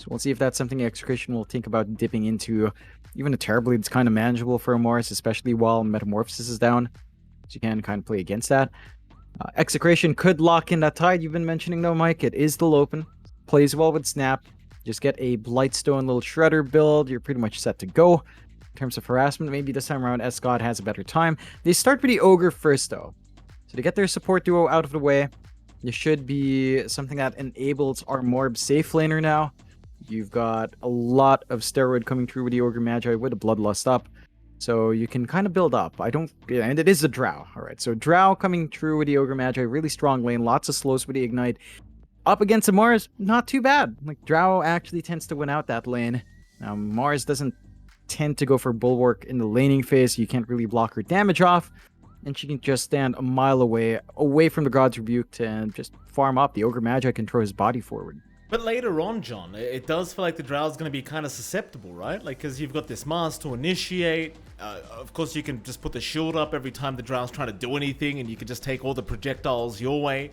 So we'll see if that's something Execration will think about dipping into. Even a Terrorblade's kind of manageable for a Mars, especially while Metamorphosis is down. So you can kind of play against that. Execration could lock in that tide you've been mentioning though, Mike. It is still open. Plays well with Snap. Just get a Blightstone little Shredder build. You're pretty much set to go. In terms of harassment, maybe this time around XctN has a better time. They start with the Ogre first though. So to get their support duo out of the way, this should be something that enables our Morb safe laner now. You've got a lot of steroid coming through with the Ogre Magi with the Bloodlust up. So you can kind of build up. And it is a Drow. All right, so Drow coming through with the Ogre Magi, really strong lane, lots of slows with the Ignite. Up against a Mars, not too bad. Like, Drow actually tends to win out that lane. Mars doesn't tend to go for Bulwark in the laning phase. You can't really block her damage off. And she can just stand a mile away from the God's Rebuke and just farm up. The Ogre Magi can throw his body forward. But later on, John, it does feel like the Drow's going to be kind of susceptible, right? Like, because you've got this Mars to initiate. Of course, you can just put the shield up every time the Drow's trying to do anything, and you can just take all the projectiles your way.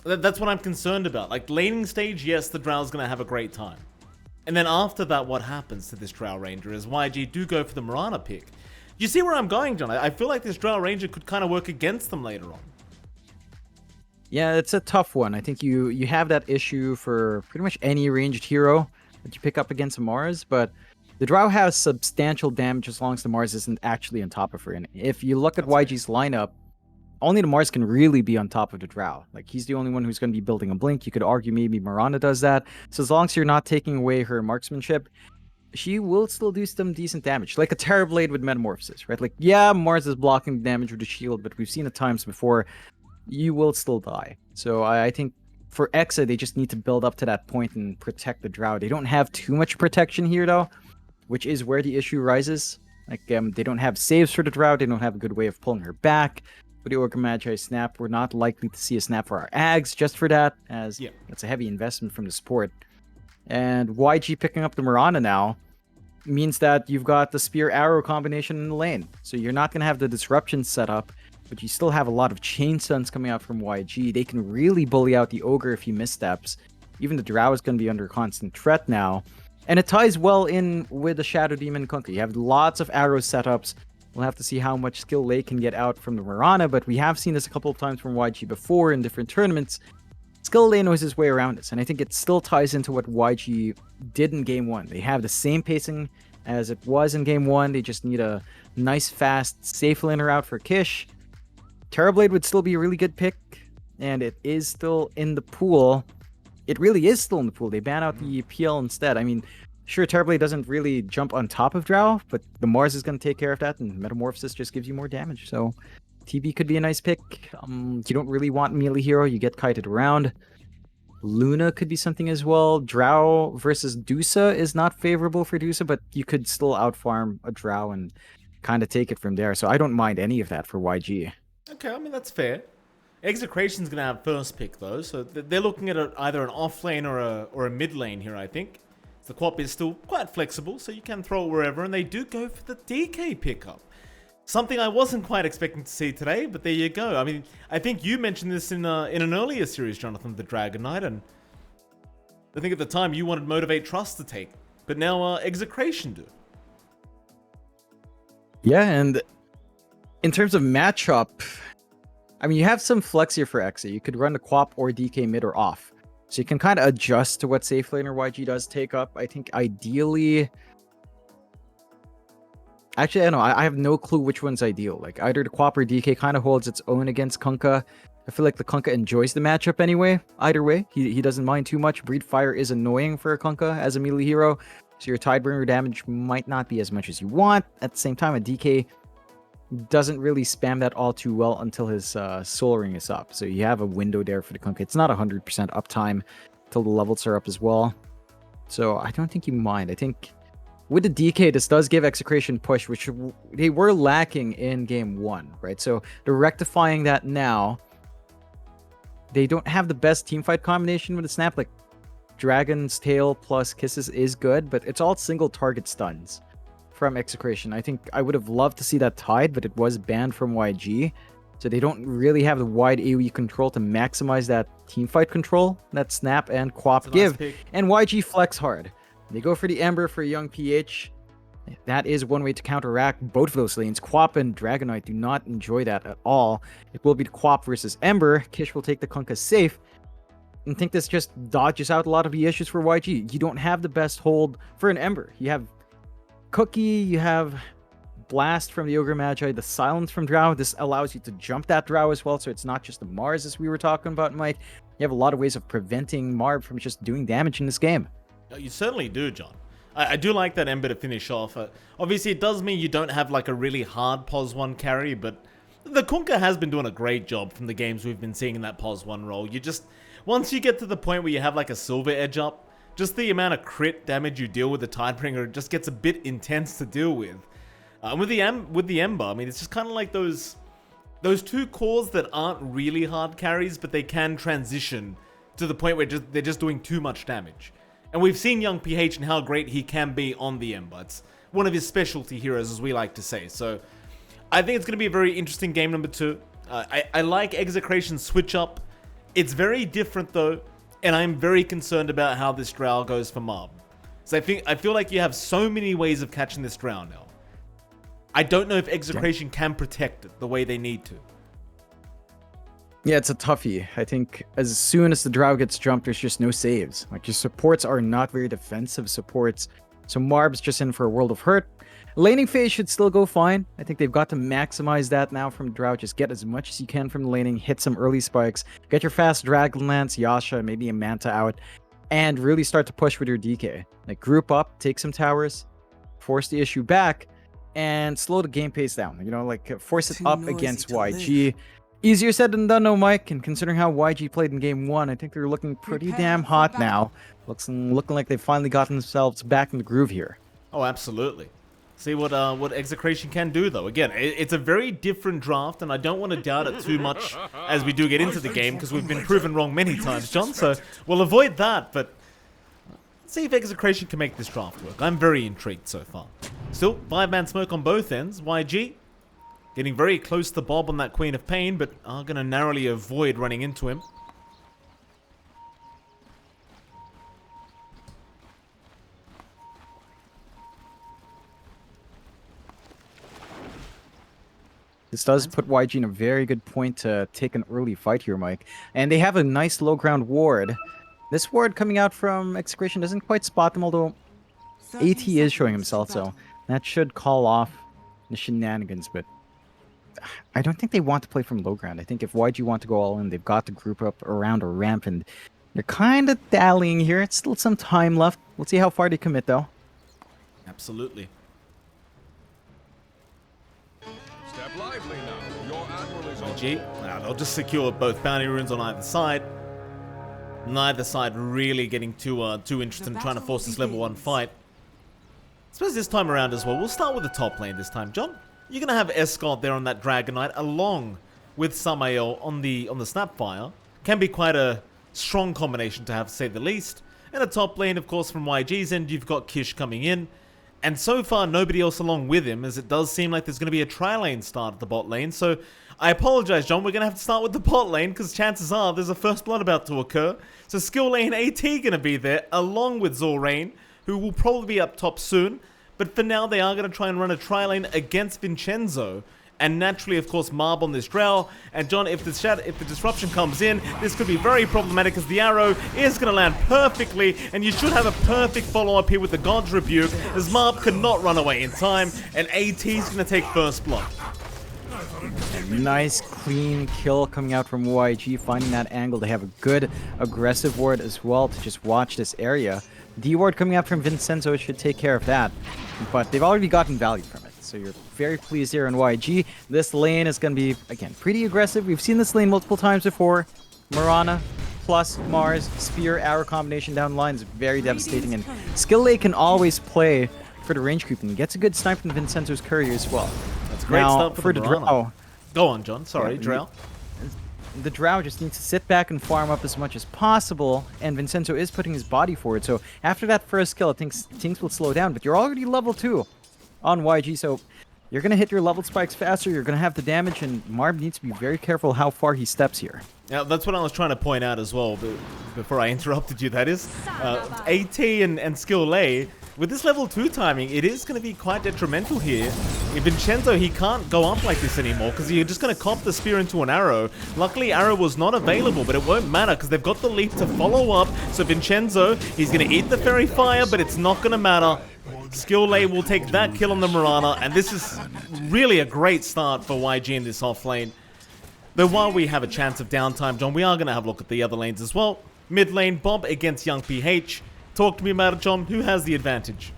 That's what I'm concerned about. Like, laning stage, yes, the Drow's going to have a great time. And then after that, what happens to this Drow Ranger is YG do go for the Mirana pick. You see where I'm going, John? I feel like this Drow Ranger could kind of work against them later on. Yeah, it's a tough one. I think you have that issue for pretty much any ranged hero that you pick up against a Mars, but the Drow has substantial damage as long as the Mars isn't actually on top of her. And if you look at YG's lineup, only the Mars can really be on top of the Drow. Like, he's the only one who's going to be building a Blink. You could argue maybe Miranda does that. So as long as you're not taking away her marksmanship, she will still do some decent damage. Like a Terrorblade with Metamorphosis, right? Like, yeah, Mars is blocking damage with the shield, but we've seen it times before. You will still die. So I think for Exa, they just need to build up to that point and protect the Drow. They don't have too much protection here, though, which is where the issue rises. Like, they don't have saves for the Drow. They don't have a good way of pulling her back. For the Ogre Magi snap, we're not likely to see a snap for our Ags just for that, as it's a heavy investment from the support. And YG picking up the Mirana now means that you've got the Spear Arrow combination in the lane. So you're not going to have the disruption set up, but you still have a lot of chain stuns coming out from YG. They can really bully out the Ogre if he missteps. Even the Drow is going to be under constant threat now. And it ties well in with the Shadow Demon Kunkka. You have lots of arrow setups. We'll have to see how much skill Lei can get out from the Mirana, but we have seen this a couple of times from YG before in different tournaments. Skill Lei knows his way around this, and I think it still ties into what YG did in Game 1. They have the same pacing as it was in Game 1. They just need a nice, fast, safe laner out for Kish. Terrorblade would still be a really good pick, and it is still in the pool. It really is still in the pool. They ban out the PL instead. I mean, sure, Terrorblade doesn't really jump on top of Drow, but the Mars is going to take care of that, and Metamorphosis just gives you more damage. So TB could be a nice pick. You don't really want melee hero. You get kited around. Luna could be something as well. Drow versus Dusa is not favorable for Dusa, but you could still outfarm a Drow and kind of take it from there. So I don't mind any of that for YG. Okay, I mean, that's fair. Execration's going to have first pick, though, so they're looking at either an off lane or a mid lane here, I think. The Quap is still quite flexible, so you can throw it wherever, and they do go for the DK pickup. Something I wasn't quite expecting to see today, but there you go. I mean, I think you mentioned this in an earlier series, Jonathan, the Dragon Knight, and I think at the time you wanted Motivate Trust to take, but now Execration do. Yeah, and in terms of matchup, I mean, you have some flex here for Exa. You could run the Quap or DK mid or off. So you can kind of adjust to what safe laner YG does take up. I think ideally... Actually, I don't know. I have no clue which one's ideal. Like, either the Quap or DK kind of holds its own against Kunkka. I feel like the Kunkka enjoys the matchup anyway. Either way, he doesn't mind too much. Breed Fire is annoying for a Kunkka as a melee hero. So your Tidebringer damage might not be as much as you want. At the same time, a DK doesn't really spam that all too well until his Soul Ring is up. So you have a window there for the Kunkka. It's not 100% uptime till the levels are up as well. So I don't think you mind. I think with the DK, this does give Execration push, which they were lacking in Game 1, right? So they're rectifying that now. They don't have the best teamfight combination with the Snap. Like, Dragon's Tail plus Kisses is good, but it's all single target stuns from Execration. I think I would have loved to see that tied, but it was banned from YG. so they don't really have the wide AoE control to maximize that teamfight control that Snap and Quap give. pick. And YG flex hard. They go for the Ember for young PH. That is one way to counteract both of those lanes. Quap and Dragonite do not enjoy that at all. It will be the Quap versus Ember. Kish will take the Kunkka safe. And I think this just dodges out a lot of the issues for YG. You don't have the best hold for an Ember. You have Cookie, you have Blast from the Ogre Magi, the Silence from Drow. This allows you to jump that Drow as well, so it's not just the Mars as we were talking about, Mike. You have a lot of ways of preventing Marb from just doing damage in this game. You certainly do, John. I do like that Ember to finish off. Obviously, it does mean you don't have like a really hard POS 1 carry, but the Kunkka has been doing a great job from the games we've been seeing in that POS 1 role. You just, once you get to the point where you have like a Silver Edge up, just the amount of crit damage you deal with the Tidebringer just gets a bit intense to deal with. With the Ember, I mean, it's just kind of like those two cores that aren't really hard carries, but they can transition to the point where they're just doing too much damage. And we've seen young PH and how great he can be on the Ember. It's one of his specialty heroes, as we like to say. So I think it's going to be a very interesting game number 2. I like Execration's switch up. It's very different though, and I'm very concerned about how this Drow goes for Marb. So I feel like you have so many ways of catching this Drow now. I don't know if Execration can protect it the way they need to. Yeah, it's a toughie. I think as soon as the Drow gets jumped, there's just no saves. Like, your supports are not very defensive supports. So Marb's just in for a world of hurt. Laning phase should still go fine. I think they've got to maximize that now from Drow. Just get as much as you can from the laning, hit some early spikes, get your fast Dragonlance, Yasha, maybe a Manta out, and really start to push with your DK. Like, group up, take some towers, force the issue back, and slow the game pace down. You know, like, force it up against YG. Easier said than done, though, Mike. And considering how YG played in game 1, I think they're looking pretty damn hot now. Looking like they've finally gotten themselves back in the groove here. Oh, absolutely. See what Execration can do, though. Again, it's a very different draft, and I don't want to doubt it too much as we do get into the game, because we've been proven wrong many times, John. So we'll avoid that, but let's see if Execration can make this draft work. I'm very intrigued so far. Still, 5-man smoke on both ends. YG getting very close to Bob on that Queen of Pain, but are going to narrowly avoid running into him. This does put YG in a very good point to take an early fight here, Mike. And they have a nice low ground ward. This ward coming out from Execration doesn't quite spot them, although AT is showing himself, so that should call off the shenanigans, but I don't think they want to play from low ground. I think if YG want to go all in, they've got to group up around a ramp, and they're kind of dallying here. It's still some time left. We'll see how far they commit, though. Absolutely. Step lively now. Your admiral is on. YG, now they'll just secure both bounty runes on either side. Neither side really getting too interested in trying to force this level 1 fight. I suppose this time around as well, we'll start with the top lane this time, John. You're gonna have Escort there on that Dragonite, along with Samael on the Snapfire. Can be quite a strong combination to have, to say the least. And the top lane, of course, from YG's end, you've got Kish coming in. And so far, nobody else along with him, as it does seem like there's going to be a tri-lane start at the bot lane. So, I apologize, John, we're going to have to start with the bot lane, because chances are there's a first blood about to occur. So, skill lane AT going to be there, along with Zorain, who will probably be up top soon. But for now, they are going to try and run a tri-lane against Vincenzo. And naturally, of course, Marb on this Drow. And John, if the disruption comes in, this could be very problematic, because the arrow is going to land perfectly. And you should have a perfect follow-up here with the God's Rebuke, as Marb could not run away in time. And AT is going to take first blood. Nice, clean kill coming out from YG, finding that angle. They have a good aggressive ward as well to just watch this area. D ward coming out from Vincenzo should take care of that, but they've already gotten value from it, so you're very pleased here in YG. This lane is going to be, again, pretty aggressive. We've seen this lane multiple times before. Mirana plus Mars, Spear, Arrow combination down the line is very devastating, and Skill Lake can always play for the range creep, and gets a good snipe from Vincenzo's courier as well. That's great now, stuff for the Drow. Go on, John. Sorry, Yeah, Drow. The Drow just needs to sit back and farm up as much as possible, and Vincenzo is putting his body forward, so after that first kill, I think things will slow down, but you're already level 2 on YG, so you're going to hit your level spikes faster, you're going to have the damage, and Marb needs to be very careful how far he steps here. Yeah, that's what I was trying to point out as well, but before I interrupted you, that is. AT and Skill Lay, with this level 2 timing, it is going to be quite detrimental here. If Vincenzo, he can't go up like this anymore, because you're just going to cop the spear into an arrow. Luckily, arrow was not available, but it won't matter, because they've got the leap to follow up. So Vincenzo, he's going to eat the fairy fire, but it's not going to matter. Skill Lay will take that kill on the Mirana, and this is really a great start for YG in this off lane. Though while we have a chance of downtime, John, we are going to have a look at the other lanes as well. Mid lane, Bob against Young PH. Talk to me about it, John. Who has the advantage?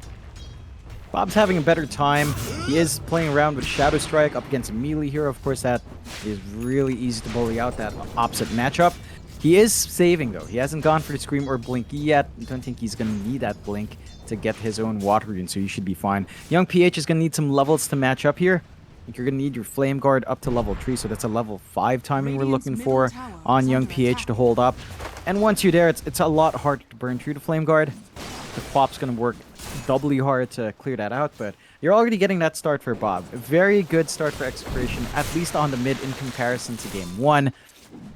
Bob's having a better time. He is playing around with Shadow Strike up against a melee hero. Of course, that is really easy to bully out that opposite matchup. He is saving, though. He hasn't gone for the Scream or Blink yet. I don't think he's going to need that Blink to get his own Water Rune, so he should be fine. Young PH is going to need some levels to match up here. I think you're going to need your Flame Guard up to level 3, so that's a level 5 timing we're looking for on Young PH to hold up. And once you're there, it's a lot harder to burn through the Flame Guard. The Quap's going to work doubly hard to clear that out, but you're already getting that start for Bob. A very good start for Execration, at least on the mid in comparison to game 1. I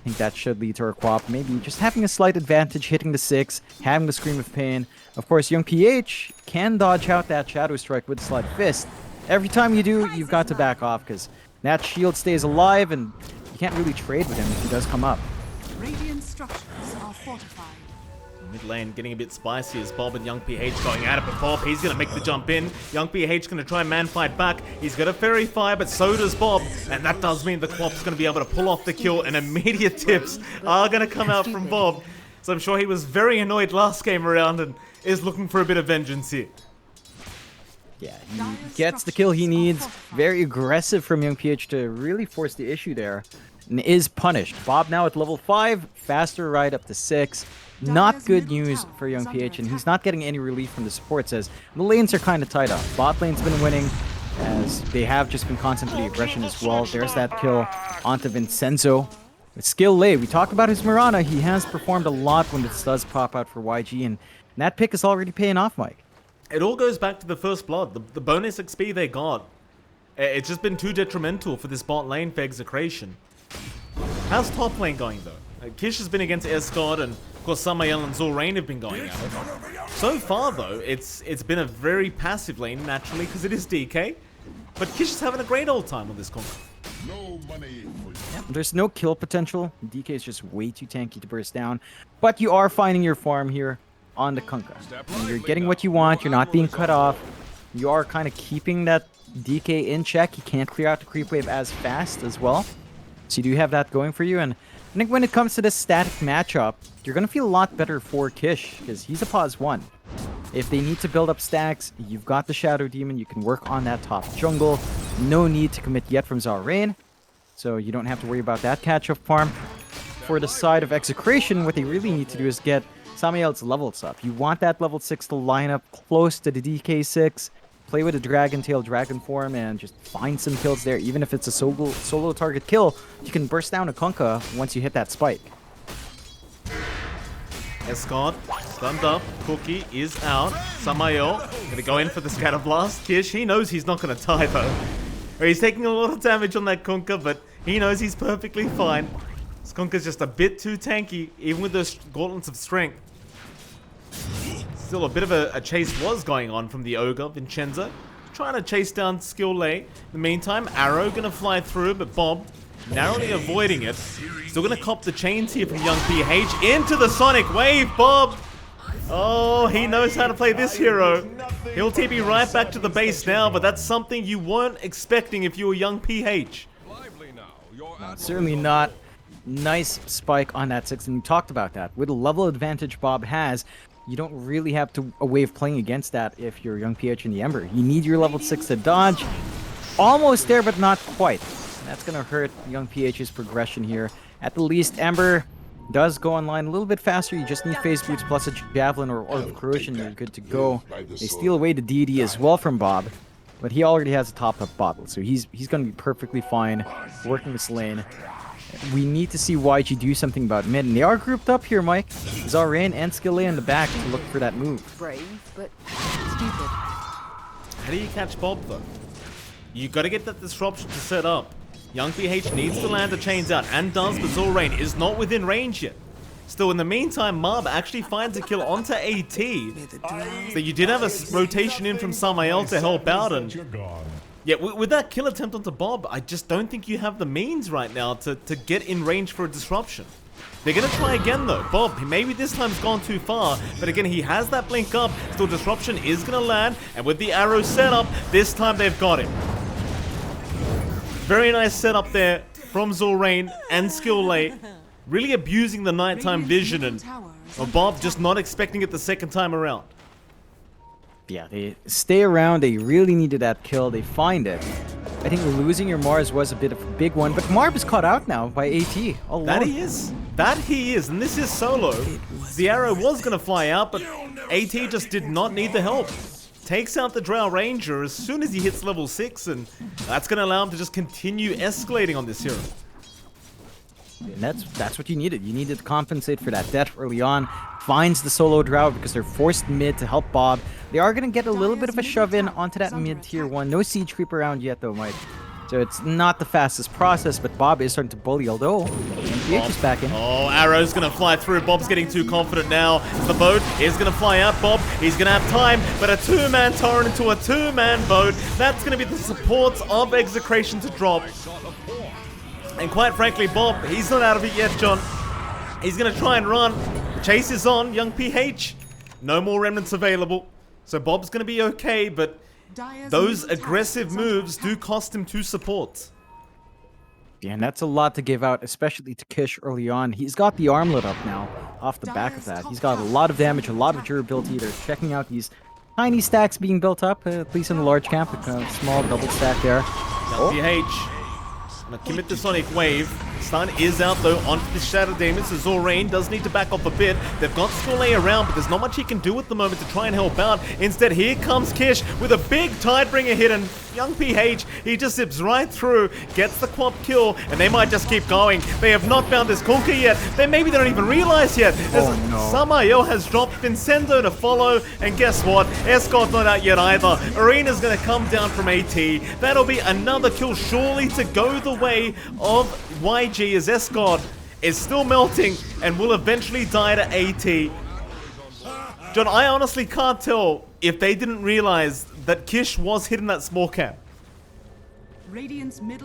think that should lead to our Quap maybe just having a slight advantage, hitting the 6, having the Scream of Pain. Of course, Young PH can dodge out that Shadow Strike with Sleight of Fist. Every time you do, you've got to back off, because that shield stays alive, and you can't really trade with him if he does come up. Radiant structures are fortified. Mid lane getting a bit spicy as Bob and Young PH going at it, but Bob, he's going to make the jump in. Young PH going to try and man fight back. He's got a Fairy Fire, but so does Bob, and that does mean the Quap's going to be able to pull off the kill, and immediate tips are going to come out from Bob. So I'm sure he was very annoyed last game around and is looking for a bit of vengeance here. Yeah, he gets the kill he needs. Very aggressive from Young PH to really force the issue there. And is punished. Bob now at level 5. Faster ride up to 6. Not good news for Young PH, and he's not getting any relief from the supports as the lanes are kind of tied up. Bot lane's been winning as they have just been constantly aggression as well. There's that kill onto Vincenzo. With Skill Lay, we talked about his Mirana. He has performed a lot when this does pop out for YG, and that pick is already paying off, Mike. It all goes back to the first blood. The bonus XP they got. It's just been too detrimental for this bot lane for Execration. How's top lane going, though? Kish has been against Escort, and of course Samael and Zorain have been going at it. So far, though, it's been a very passive lane, naturally, because it is DK. But Kish is having a great old time on this conquer. No money for you. Yeah, there's no kill potential. DK is just way too tanky to burst down. But you are finding your farm here on the Kunkka. And you're getting what you want. You're not being cut off. You are kind of keeping that DK in check. You can't clear out the creep wave as fast as well. So you do have that going for you. And I think when it comes to this static matchup, you're going to feel a lot better for Kish, because he's a pause 1. If they need to build up stacks, you've got the Shadow Demon. You can work on that top jungle. No need to commit yet from Zorain, so you don't have to worry about that catch-up farm. For the side of Execration, what they really need to do is get Samael's levels up. You want that level 6 to line up close to the DK6, play with a Dragon Tail Dragon form, and just find some kills there. Even if it's a solo target kill, you can burst down a Kunkka once you hit that spike. Escort, stunned up, Cookie is out, Samael, gonna go in for the Scatter Blast. Kish, he knows he's not gonna die though. He's taking a lot of damage on that Kunkka, but he knows he's perfectly fine. This Kunkka's just a bit too tanky, even with those gauntlets of strength. Still a bit of a chase was going on from the Ogre, Vincenzo, trying to chase down Skill Lay. In the meantime, Arrow gonna fly through, but Bob narrowly avoiding it. Still gonna cop the chains here from Young PH into the Sonic Wave, Bob! Oh, he knows how to play this hero. He'll TP right back to the base now, but that's something you weren't expecting if you were Young PH. Lively now. Your Certainly not. Nice spike on that 6, and we talked about that. With the level advantage Bob has, you don't really have a way of playing against that if you're Young PH in the Ember. You need your level 6 to dodge. Almost there, but not quite. And that's going to hurt Young PH's progression here. At the least, Ember does go online a little bit faster. You just need Phase Boots plus a Javelin or Orb of Corrosion, you're good to go. They steal away the deity as well from Bob, but he already has a top-up bottle, so he's going to be perfectly fine working this lane. We need to see YG do something about mid, and they are grouped up here, Mike. Zorain and Skill Lay in the back to look for that move. Brave, but stupid. How do you catch Bob though? You got to get that disruption to set up. Young PH needs to land the chains out, and does, but Zorain is not within range yet. Still, in the meantime, Marb actually finds a kill onto AT. So you did have a rotation in from Samael to help out, and yeah, with that kill attempt onto Bob, I just don't think you have the means right now to get in range for a disruption. They're going to try again though. Bob, maybe this time's gone too far, but again, he has that blink up. Still, disruption is going to land, and with the arrow set up, this time they've got him. Very nice setup there from Zorain and Skillate. Really abusing the nighttime vision, and Bob just not expecting it the second time around. Yeah, they stay around. They really needed that kill. They find it. I think losing your Mars was a bit of a big one, but Marb is caught out now by AT. That he is. That he is, and this is solo. The arrow was going to fly out, but AT just did not need the help. Takes out the Drow Ranger as soon as he hits level 6, and that's going to allow him to just continue escalating on this hero. And that's what you needed. You needed to compensate for that death early on. Finds the solo Drow because they're forced mid to help Bob. They are going to get a little bit of a shove in onto that mid tier 1. No siege creep around yet though, Mike. So it's not the fastest process, but Bob is starting to bully, although MPH is back in. Oh, arrow's going to fly through. Bob's getting too confident now. The boat is going to fly out. Bob, he's going to have time, but a two-man torrent into a two-man boat. That's going to be the supports of Execration to drop. And quite frankly, Bob, he's not out of it yet, John. He's going to try and run. The chase is on. Young PH. No more remnants available. So Bob's going to be okay, but those aggressive moves do cost him 2 supports. Yeah, and that's a lot to give out, especially to Kish early on. He's got the armlet up now off the back of that. He's got a lot of damage, a lot of durability. They're checking out these tiny stacks being built up, at least in the large camp. A small double stack there. Young PH. Gonna commit the Sonic Wave. Stun is out though onto the Shadow Demon, so Zorain does need to back off a bit. They've got Skule around, but there's not much he can do at the moment to try and help out. Instead, here comes Kish with a big Tidebringer hit, and Young PH, he just zips right through, gets the quad kill, and they might just keep going. They have not found this Conquer yet. Maybe they don't even realize yet. Samael has dropped Vincendo to follow, and guess what? Escort's not out yet either. Arena's gonna come down from AT. That'll be another kill surely to go the way of YG, as Escort is still melting and will eventually die to AT. John, I honestly can't tell if they didn't realize that Kish was hitting that small camp.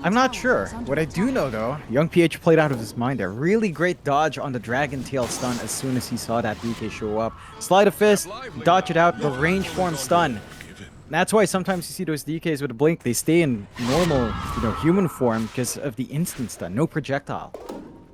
I'm not sure. What I do know though, Young PH played out of his mind there. Really great dodge on the Dragon Tail stun as soon as he saw that DK show up. Slide of fist, dodge it out, the range form stun. That's why sometimes you see those DKs with a blink, they stay in normal, human form because of the instant stun, no projectile.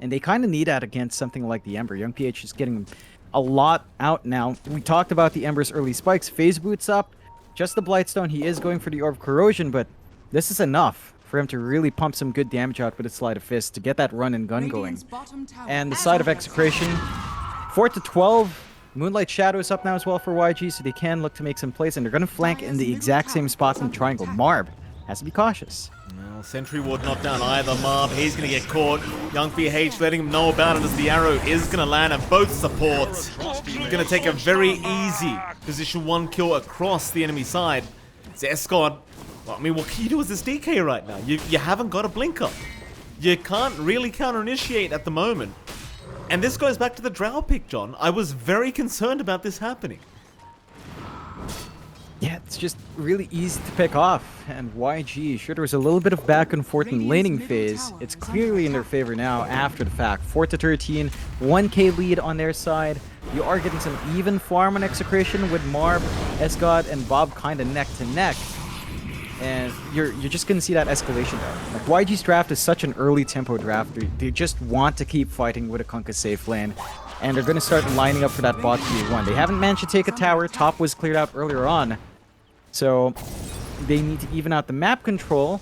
And they kind of need that against something like the Ember. Young PH is getting a lot out now. We talked about the Ember's early spikes. Phase boots up, just the Blightstone. He is going for the Orb of Corrosion, but this is enough for him to really pump some good damage out with his Sleight of Fist to get that run and gun going. And the side of Execration, 4 to 12. Moonlight Shadow is up now as well for YG, so they can look to make some plays, and they're going to flank in the exact same spot in the triangle. Marb has to be cautious. Well, Sentry Ward not down either. Marb, he's going to get caught. Young PH letting him know about it as the arrow is going to land on both supports. Going to take a very easy position 1 kill across the enemy side. It's Escort. Well, I mean, what can you do as this DK right now? You haven't got a blinker. You can't really counter-initiate at the moment. And this goes back to the Drow pick, John. I was very concerned about this happening. Yeah, it's just really easy to pick off. And YG, sure, there was a little bit of back and forth in laning phase. It's clearly in their favor now after the fact. 4 to 13, 1k lead on their side. You are getting some even farm on Execration with Marb, Escott, and Bob kind of neck to neck. And you're just going to see that escalation there. Like, YG's draft is such an early tempo draft. They just want to keep fighting with a Kunkka safe lane. And they're going to start lining up for that bot tier 1. They haven't managed to take a tower. Top was cleared out earlier on. So they need to even out the map control.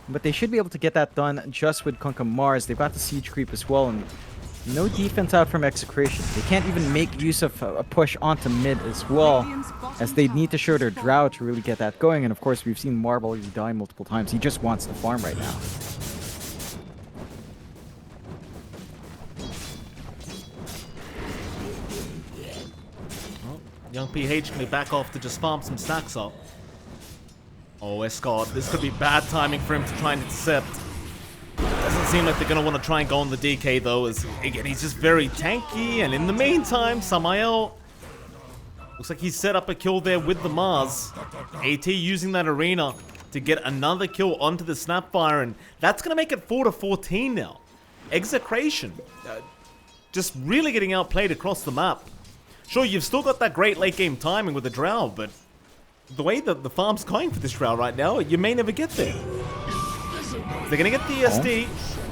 But they should be able to get that done just with Kunkka Mars. They've got the siege creep as well. And no defense out from Execration. They can't even make use of a push onto mid as well, as they need to show their Drow to really get that going. And of course, we've seen Marb already die multiple times. He just wants to farm right now. Well, Young PH may back off to just farm some stacks up. Oh, Escort, this could be bad timing for him to try and intercept. Doesn't seem like they're going to want to try and go on the DK though, as again, he's just very tanky, and in the meantime, Samael looks like he's set up a kill there with the Mars. AT using that arena to get another kill onto the Snapfire, and that's going to make it 4-14 now. Execration, just really getting outplayed across the map. Sure, you've still got that great late game timing with the Drow, but the way that the farm's going for this Drow right now, you may never get there. They're going to get the SD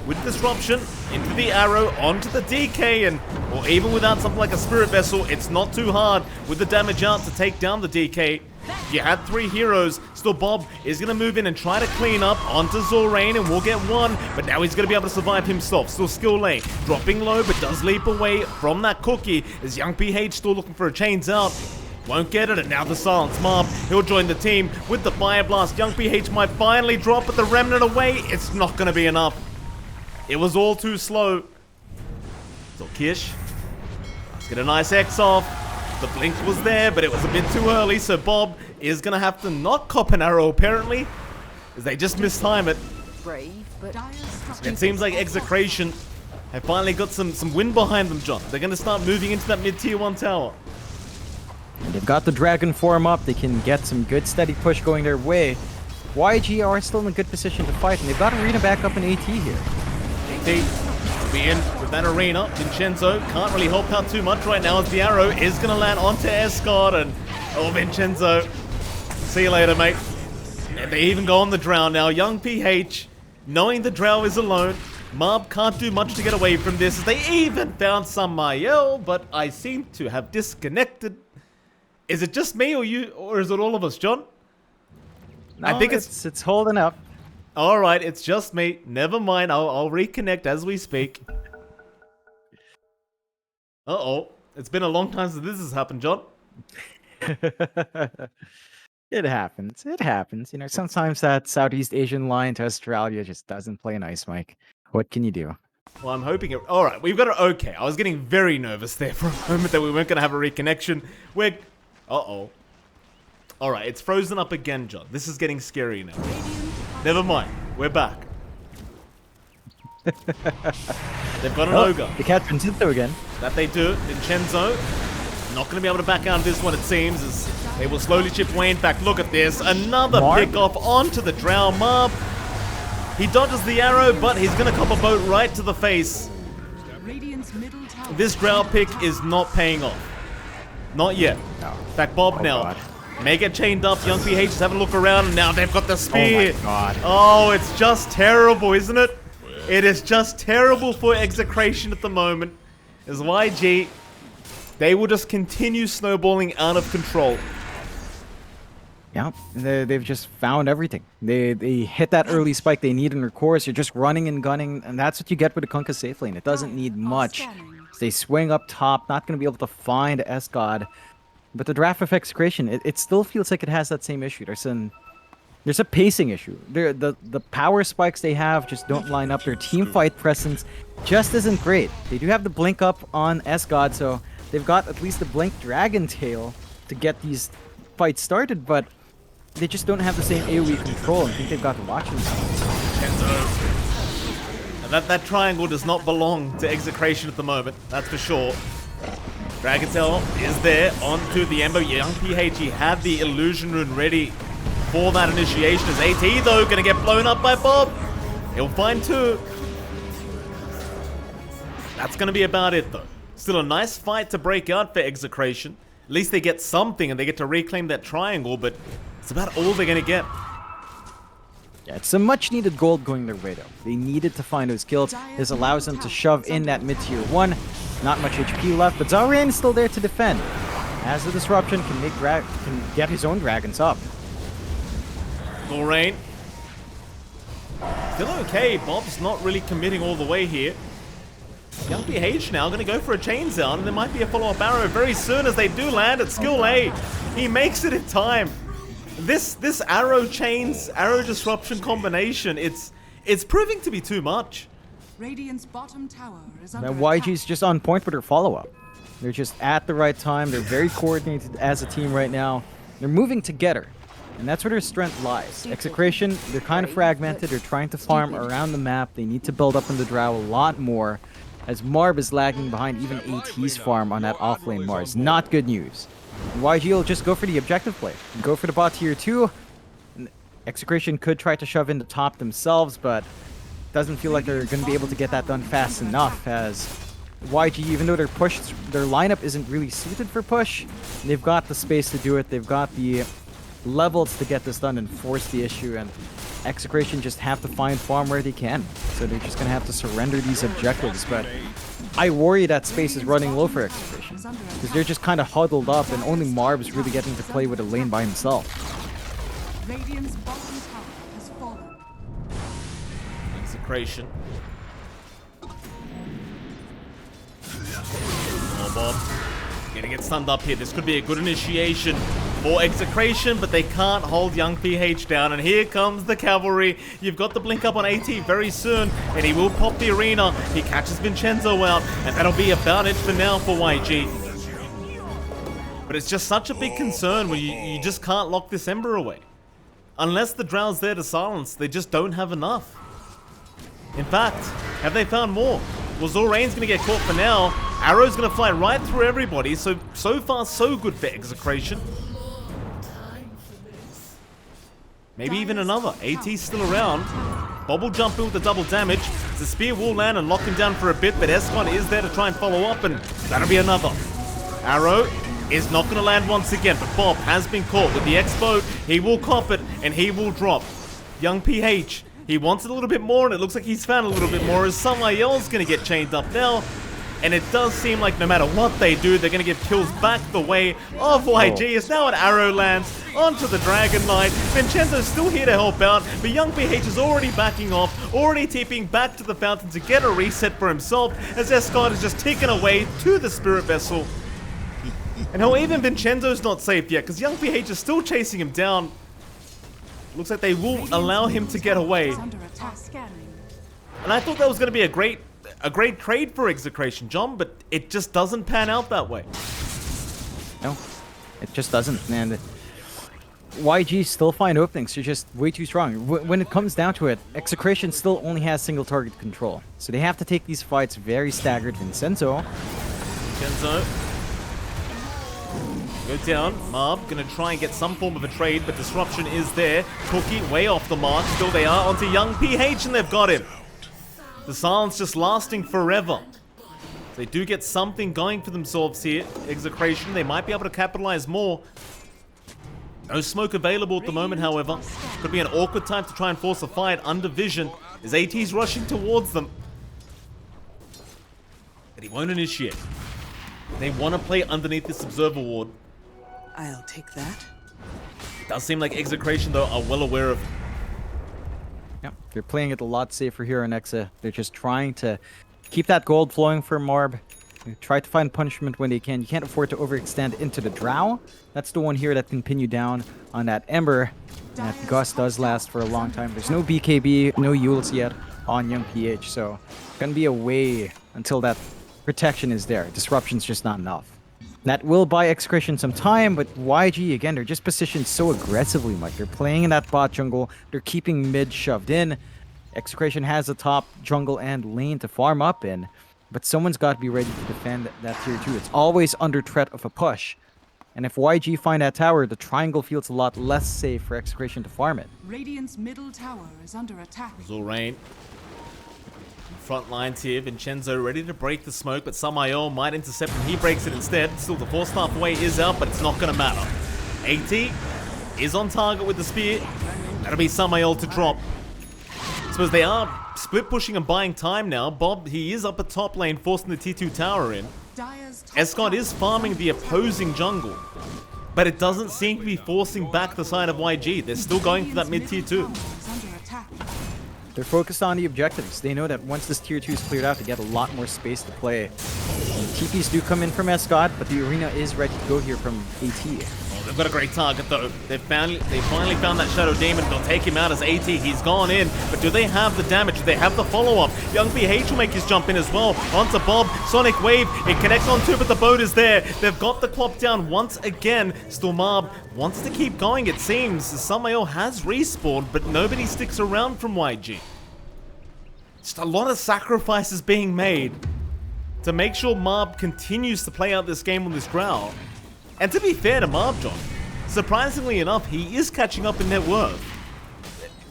with Disruption into the Arrow, onto the DK, and or even without something like a Spirit Vessel, it's not too hard with the damage out to take down the DK. You had 3 heroes, still Bob is going to move in and try to clean up onto Zorain, and we'll get 1, but now he's going to be able to survive himself. Still skill lane, dropping low, but does leap away from that cookie, as Young PH still looking for a chains out. Won't get it, and now the Silence Mob. He'll join the team with the Fire Blast. Young PH might finally drop, but the Remnant away, it's not going to be enough. It was all too slow. So Kish, let's get a nice X off. The blink was there, but it was a bit too early, so Bob is going to have to not cop an arrow, apparently, as they just mistime it. Brave, but It seems like Execration have finally got some wind behind them, John. They're going to start moving into that mid-tier 1 tower. And they've got the Dragon form up. They can get some good steady push going their way. YG are still in a good position to fight, and they've got Arena back up in AT here. AT will be in with that Arena. Vincenzo can't really help out too much right now, as the arrow is going to land onto Escort, and oh, Vincenzo, see you later, mate. And they even go on the Drow now. Young PH, knowing the Drow is alone, Mob can't do much to get away from this, as they even found Samael, but I seem to have disconnected. Is it just me or you, or is it all of us, John? No, I think it's holding up. all right. It's just me. Never mind. I'll reconnect as we speak. Uh-oh. It's been a long time since this has happened, John. It happens. It happens. You know, sometimes that Southeast Asian line to Australia just doesn't play nice, Mike. What can you do? Well, I'm hoping it... All right, we've got it okay. I was getting very nervous there for a moment that we weren't going to have a reconnection. We're... Uh-oh. All right, it's frozen up again, John. This is getting scary now. Never mind. We're back. They've got an ogre. They catch Vincenzo again. That they do. Vincenzo not going to be able to back out of this one, it seems, as they will slowly chip away. In fact, look at this. Another pick off onto the Drow Mob. He dodges the arrow, but he's going to cop a boat right to the face. Radiant's middle tower. This Drow pick is not paying off. Not yet. No. In fact, Bob Oh, now God. may get chained up. Young PH is having a look around, and now they've got the spear. Oh my God. Oh, it's just terrible, isn't it? It is just terrible for Execration at the moment. As YG, they will just continue snowballing out of control. Yeah, they've just found everything. They hit that early spike they need in their course. You're just running and gunning, and that's what you get with the Kunkka safe lane. It doesn't need much. They swing up top, not going to be able to find S-God. But the draft of Execration, it still feels like it has that same issue. There's a pacing issue. The power spikes they have just don't line up. Their team fight presence just isn't great. They do have the blink up on S-God, so they've got at least the blink Dragon Tail to get these fights started, but they just don't have the same AoE control. I think they've got to watch themselves. That triangle does not belong to Execration at the moment, that's for sure. Dragon Tail is there onto the Ember. Young PH, he had the Illusion Rune ready for that initiation. As AT, though, going to get blown up by Bob. He'll find 2. That's going to be about it, though. Still a nice fight to break out for Execration. At least they get something and they get to reclaim that triangle, but it's about all they're going to get. Yeah, it's some much-needed gold going their way, though. They needed to find those kills. This allows them to shove in that mid-tier 1. Not much HP left, but Zarian is still there to defend. As the disruption can get his own dragons up. Lorraine. Still okay. Bob's not really committing all the way here. Young PH now going to go for a chains out, and there might be a follow-up arrow very soon as they do land at skill A. He makes it in time. This arrow chains, arrow disruption combination, it's proving to be too much. Radiant's bottom tower is under Now attack. YG's just on point with their follow-up. They're just at the right time. They're very coordinated as a team right now. They're moving together. And that's where their strength lies. Execration, they're kind of fragmented. They're trying to farm around the map. They need to build up in the Drow a lot more, as Marb is lagging behind even AT's farm on that offlane Mars. Not good news. And YG will just go for the objective play. Go for the bot tier 2. And Execration could try to shove in the top themselves, but doesn't feel like they're going to be able to get that done fast enough, as YG, even though their lineup isn't really suited for push, they've got the space to do it. They've got the levels to get this done and force the issue, and Execration just have to find farm where they can. So they're just going to have to surrender these objectives, but I worry that space is running low for Execration, because they're just kind of huddled up, and only Marb's really getting to play with a lane by himself. Radiant's bottom tower has fallen. Execration. Oh, Bob. Gonna get stunned up here. This could be a good initiation for Execration, but they can't hold young PH down. And here comes the cavalry. You've got the blink up on AT very soon, and he will pop the arena. He catches Vincenzo out, and that'll be about it for now for YG. But it's just such a big concern when you just can't lock this Ember away. Unless the Drow's there to silence, they just don't have enough. In fact, have they found more? Well, Zorain's gonna get caught for now. Arrow's gonna fly right through everybody, so far so good for Execration. Maybe even another. AT's still around. Bobble jump in with the double damage. The spear will land and lock him down for a bit, but Escon is there to try and follow up, and that'll be another. Arrow is not going to land once again, but Bob has been caught with the X-bow. He will cop it, and he will drop. Young PH, he wants a little bit more, and it looks like he's found a little bit more, as Samael's going to get chained up now. And it does seem like no matter what they do, they're going to give kills back the way of YG. As now an arrow lands onto the Dragon Knight. Vincenzo's still here to help out, but young PH is already backing off, already TPing back to the fountain to get a reset for himself, as Escott is just ticking away to the Spirit Vessel. And how even Vincenzo's not safe yet, because young PH is still chasing him down. Looks like they will allow him to get away. Under attack. And I thought that was going to be a great trade for Execration, John, but it just doesn't pan out that way. No, it just doesn't, man. YG still find openings. They're just way too strong. When it comes down to it, Execration still only has single target control. So they have to take these fights very staggered. Vincenzo go down. Marb gonna try and get some form of a trade, but disruption is there. Cookie way off the mark. Still they are onto young PH, and they've got him. The silence just lasting forever. They do get something going for themselves here. Execration, they might be able to capitalize more. No smoke available at the moment, however. Could be an awkward time to try and force a fight under vision, as AT's rushing towards them. But he won't initiate. They want to play underneath this observer ward. I'll take that. It does seem like Execration, though, are well aware of it. Yep, they're playing it a lot safer here in Exa. They're just trying to keep that gold flowing for Marb. They try to find punishment when they can. You can't afford to overextend into the Drow. That's the one here that can pin you down on that Ember. That Gust does last for a long time. There's no BKB, no Yules yet on young PH, so it's gonna be a way until that protection is there. Disruption's just not enough. That will buy Execration some time, but YG, again, they're just positioned so aggressively, Mike. They're playing in that bot jungle. They're keeping mid shoved in. Execration has the top jungle and lane to farm up in, but someone's got to be ready to defend that tier 2. It's always under threat of a push. And if YG find that tower, the triangle feels a lot less safe for Execration to farm it. Radiant's middle tower is under attack. Zorain. Front lines here. Vincenzo ready to break the smoke, but Samael might intercept and he breaks it instead. Still, the 4-star way is out, but it's not going to matter. AT is on target with the spear. That'll be Samael to drop. I suppose they are split pushing and buying time now. Bob, he is up at top lane, forcing the T2 tower in. Escott is farming the opposing jungle, but it doesn't seem to be forcing back the side of YG. They're still going for that mid tier 2. They're focused on the objectives. They know that once this tier 2 is cleared out, they get a lot more space to play. And TPs do come in from Escott, but the arena is ready to go here from AT. Oh, they've got a great target though. They finally found that Shadow Demon. They'll take him out as AT. He's gone in, but do they have the damage? Do they have the follow-up? Young PH will make his jump in as well. Onto Bob. Sonic Wave. It connects on two, but the boat is there. They've got the clock down once again. Still Marb wants to keep going, it seems. Samael has respawned, but nobody sticks around from YG. Just a lot of sacrifices being made to make sure Marb continues to play out this game on this ground. And to be fair to Marb, John, surprisingly enough, he is catching up in net worth.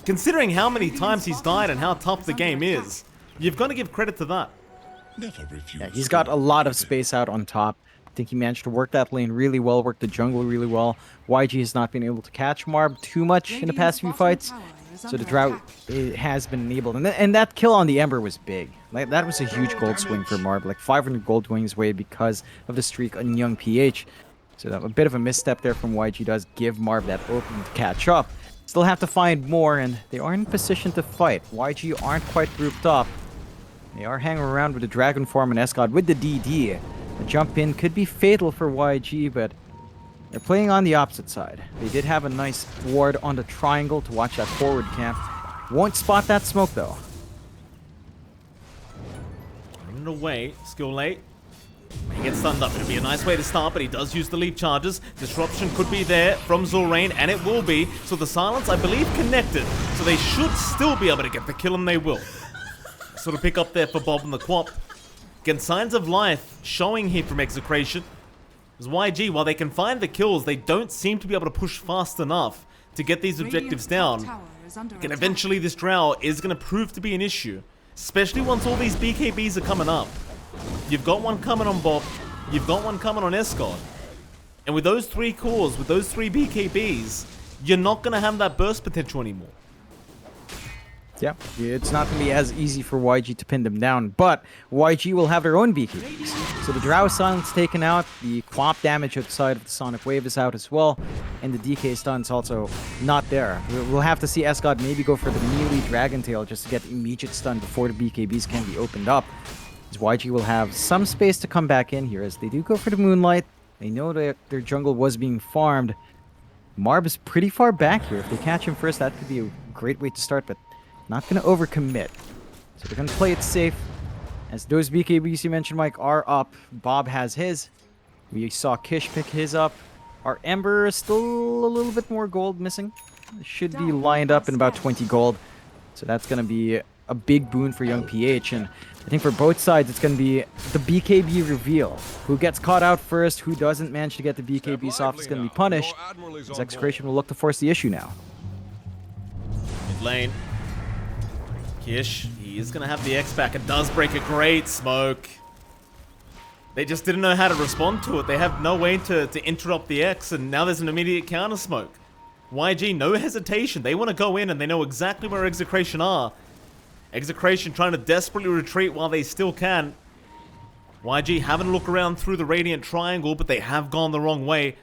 Considering how many times he's died and how tough the game is, you've got to give credit to that. Yeah, he's got a lot of space out on top. I think he managed to work that lane really well, work the jungle really well. YG has not been able to catch Marb too much in the past few fights, so the drought has been enabled. And that kill on the Ember was big. Like, that was a huge gold swing for Marb, like 500 gold going his way because of the streak on Young PH. So that a bit of a misstep there from YG does give Marb that opening to catch up. Still have to find more, and they are in position to fight. YG aren't quite grouped up. They are hanging around with the Dragon Form and Escod with the DD. A jump in could be fatal for YG, but they're playing on the opposite side. They did have a nice ward on the triangle to watch that forward camp. Won't spot that smoke though. Running away, skill late. He gets stunned up. It'll be a nice way to start, but he does use the leap charges. Disruption could be there from Zorain, and it will be. So the silence, I believe, connected. So they should still be able to get the kill, and they will. Sort of pick up there for Bob and the Quap. Again, signs of life showing here from Execration. As YG, while they can find the kills, they don't seem to be able to push fast enough to get these objectives down. And eventually this drow is going to prove to be an issue, especially once all these BKBs are coming up. You've got one coming on Bob, you've got one coming on Escort, and with those three cores, with those three BKBs, you're not going to have that burst potential anymore. Yeah, it's not going to be as easy for YG to pin them down, but YG will have their own BKBs. So the Drow Silence taken out, the Quap damage outside of the Sonic Wave is out as well, and the DK stun's also not there. We'll have to see Escod maybe go for the melee Dragon Tail just to get immediate stun before the BKBs can be opened up. As YG will have some space to come back in here as they do go for the Moonlight. They know that their jungle was being farmed. Marb is pretty far back here. If they catch him first, that could be a great way to start, but not going to overcommit. So they're going to play it safe. As those BKBs you mentioned, Mike, are up. Bob has his. We saw Kish pick his up. Our Ember is still a little bit more gold missing. It should be lined up in about 20 gold. So that's going to be a big boon for Young PH. And I think for both sides, it's going to be the BKB reveal. Who gets caught out first, who doesn't manage to get the BKBs off is going to be punished. As Execration will look to force the issue now. Mid lane. Kish, he is going to have the X back. It does break a great smoke. They just didn't know how to respond to it. They have no way to interrupt the X, and now there's an immediate counter smoke. YG, no hesitation. They want to go in, and they know exactly where Execration are. Execration trying to desperately retreat while they still can. YG having a look around through the Radiant Triangle, but they have gone the wrong way.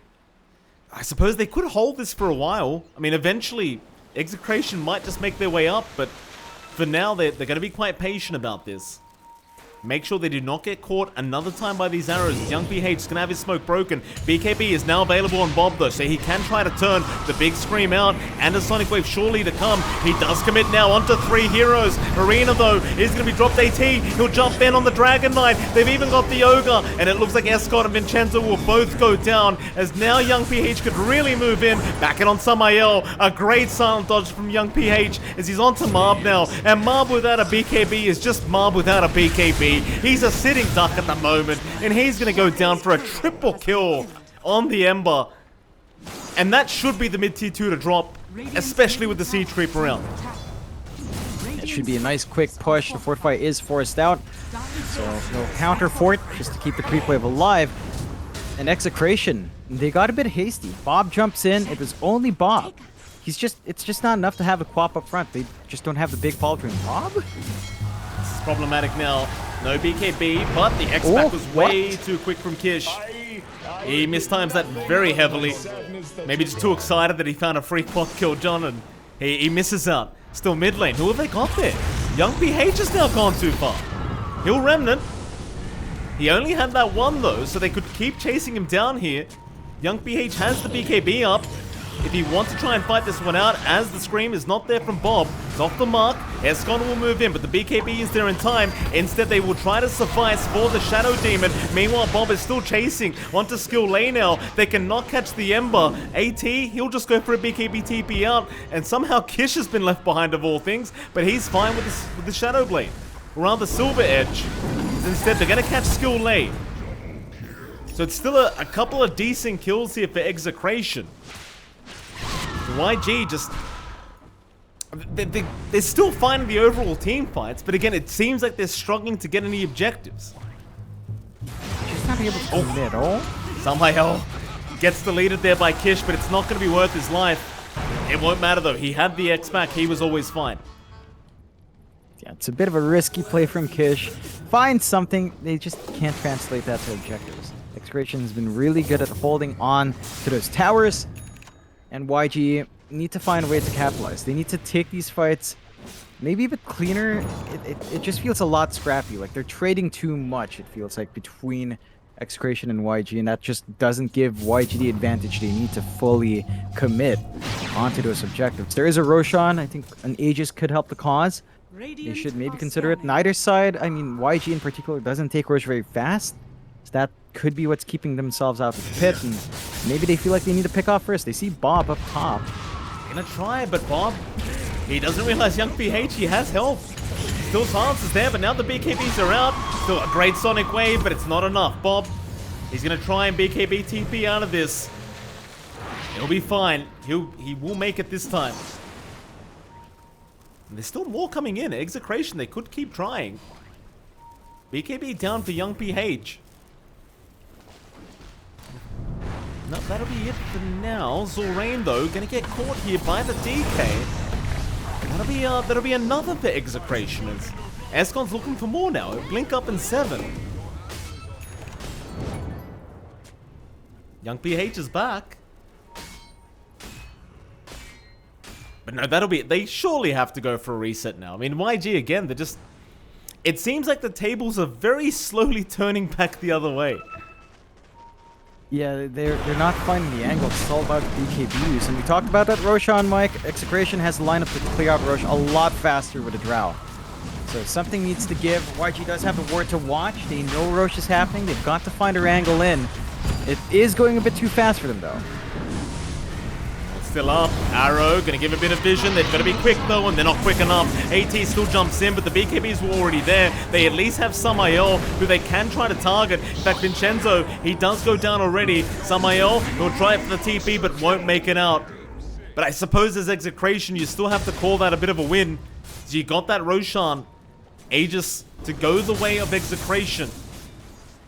I suppose they could hold this for a while. I mean, eventually, Execration might just make their way up, but for now, they're going to be quite patient about this. Make sure they do not get caught another time by these arrows. Young PH is going to have his smoke broken. BKB is now available on Bob though, so he can try to turn the big scream out and a Sonic Wave surely to come. He does commit now onto 3 heroes. Arena though is going to be dropped AT. He'll jump in on the Dragon Knight. They've even got the Ogre, and it looks like Escort and Vincenzo will both go down as now Young PH could really move in. Back in on Samael. A great silent dodge from Young PH as he's onto Marb now, and Marb without a BKB is just Marb without a BKB. He's a sitting duck at the moment, and he's going to go down for a triple kill on the Ember. And that should be the mid-tier 2 to drop, especially with the Siege Creep around. It should be a nice quick push. The Fortify is forced out, so no counter fort just to keep the creep wave alive. And Execration, they got a bit hasty. Bob jumps in. It was only Bob. It's just not enough to have a Quap up front. They just don't have the big pauldron. Bob? This is problematic now. No BKB, but the X-Pack was way too quick from Kish. He mistimes that very heavily. Maybe just too excited that he found a free quad kill, John, and he misses out. Still mid lane. Who have they got there? Young PH has now gone too far. He'll Remnant. He only had that one though, so they could keep chasing him down here. Young PH has the BKB up. If he wants to try and fight this one out, as the scream is not there from Bob, it's off the mark. XctN will move in, but the BKB is there in time. Instead, they will try to suffice for the Shadow Demon. Meanwhile, Bob is still chasing onto skirmishes now. They cannot catch the Ember. AT, he'll just go for a BKB TP out, and somehow Kish has been left behind of all things, but he's fine with the Shadow Blade. Around the Silver Edge. Instead, they're going to catch skirmishes. So it's still a couple of decent kills here for Execration. YG just... They're still finding the overall team fights, but again, it seems like they're struggling to get any objectives. Just not able to commit, oh? Somehow gets deleted there by Kish, but it's not going to be worth his life. It won't matter though, he had the X back, he was always fine. Yeah, it's a bit of a risky play from Kish. Find something, they just can't translate that to objectives. Execration has been really good at holding on to those towers, and YG need to find a way to capitalize. They need to take these fights maybe a bit cleaner. It just feels a lot scrappy. Like they're trading too much, it feels like, between Execration and YG, and that just doesn't give YG the advantage they need to fully commit onto those objectives. There is a Roshan. I think an Aegis could help the cause. They should maybe consider it. Neither side, I mean, YG in particular, doesn't take Rosh very fast. So that could be what's keeping themselves out of the pit, and maybe they feel like they need to pick off first. They see Bob up top. Gonna try, but Bob, he doesn't realize young PH, he has health. Still silences there, but now the BKBs are out. Still a great Sonic Wave, but it's not enough. Bob, he's gonna try and BKB TP out of this. It'll be fine. He will make it this time. And there's still more coming in. Execration, they could keep trying. BKB down for young PH. No, that'll be it for now. Zorain, though, gonna get caught here by the DK. That'll be another for Execration. As XctN's looking for more now. Blink up in 7. Young PH is back. But no, that'll be it. They surely have to go for a reset now. I mean, YG, again, they're just... It seems like the tables are very slowly turning back the other way. Yeah, they're not finding the angle. It's all about BKBs. And we talked about that Roshan, Mike. Execration has the lineup to clear out Rosh a lot faster with a Drow. So something needs to give. YG does have a ward to watch. They know Rosh is happening. They've got to find her angle in. It is going a bit too fast for them, though. Still up. Arrow gonna give a bit of vision. They've got to be quick though, and they're not quick enough. AT still jumps in, but the BKBs were already there. They at least have Samael, who they can try to target. In fact, Vincenzo, he does go down already. Samael, he'll try it for the TP, but won't make it out. But I suppose as Execration, you still have to call that a bit of a win. So you got that Roshan Aegis to go the way of Execration.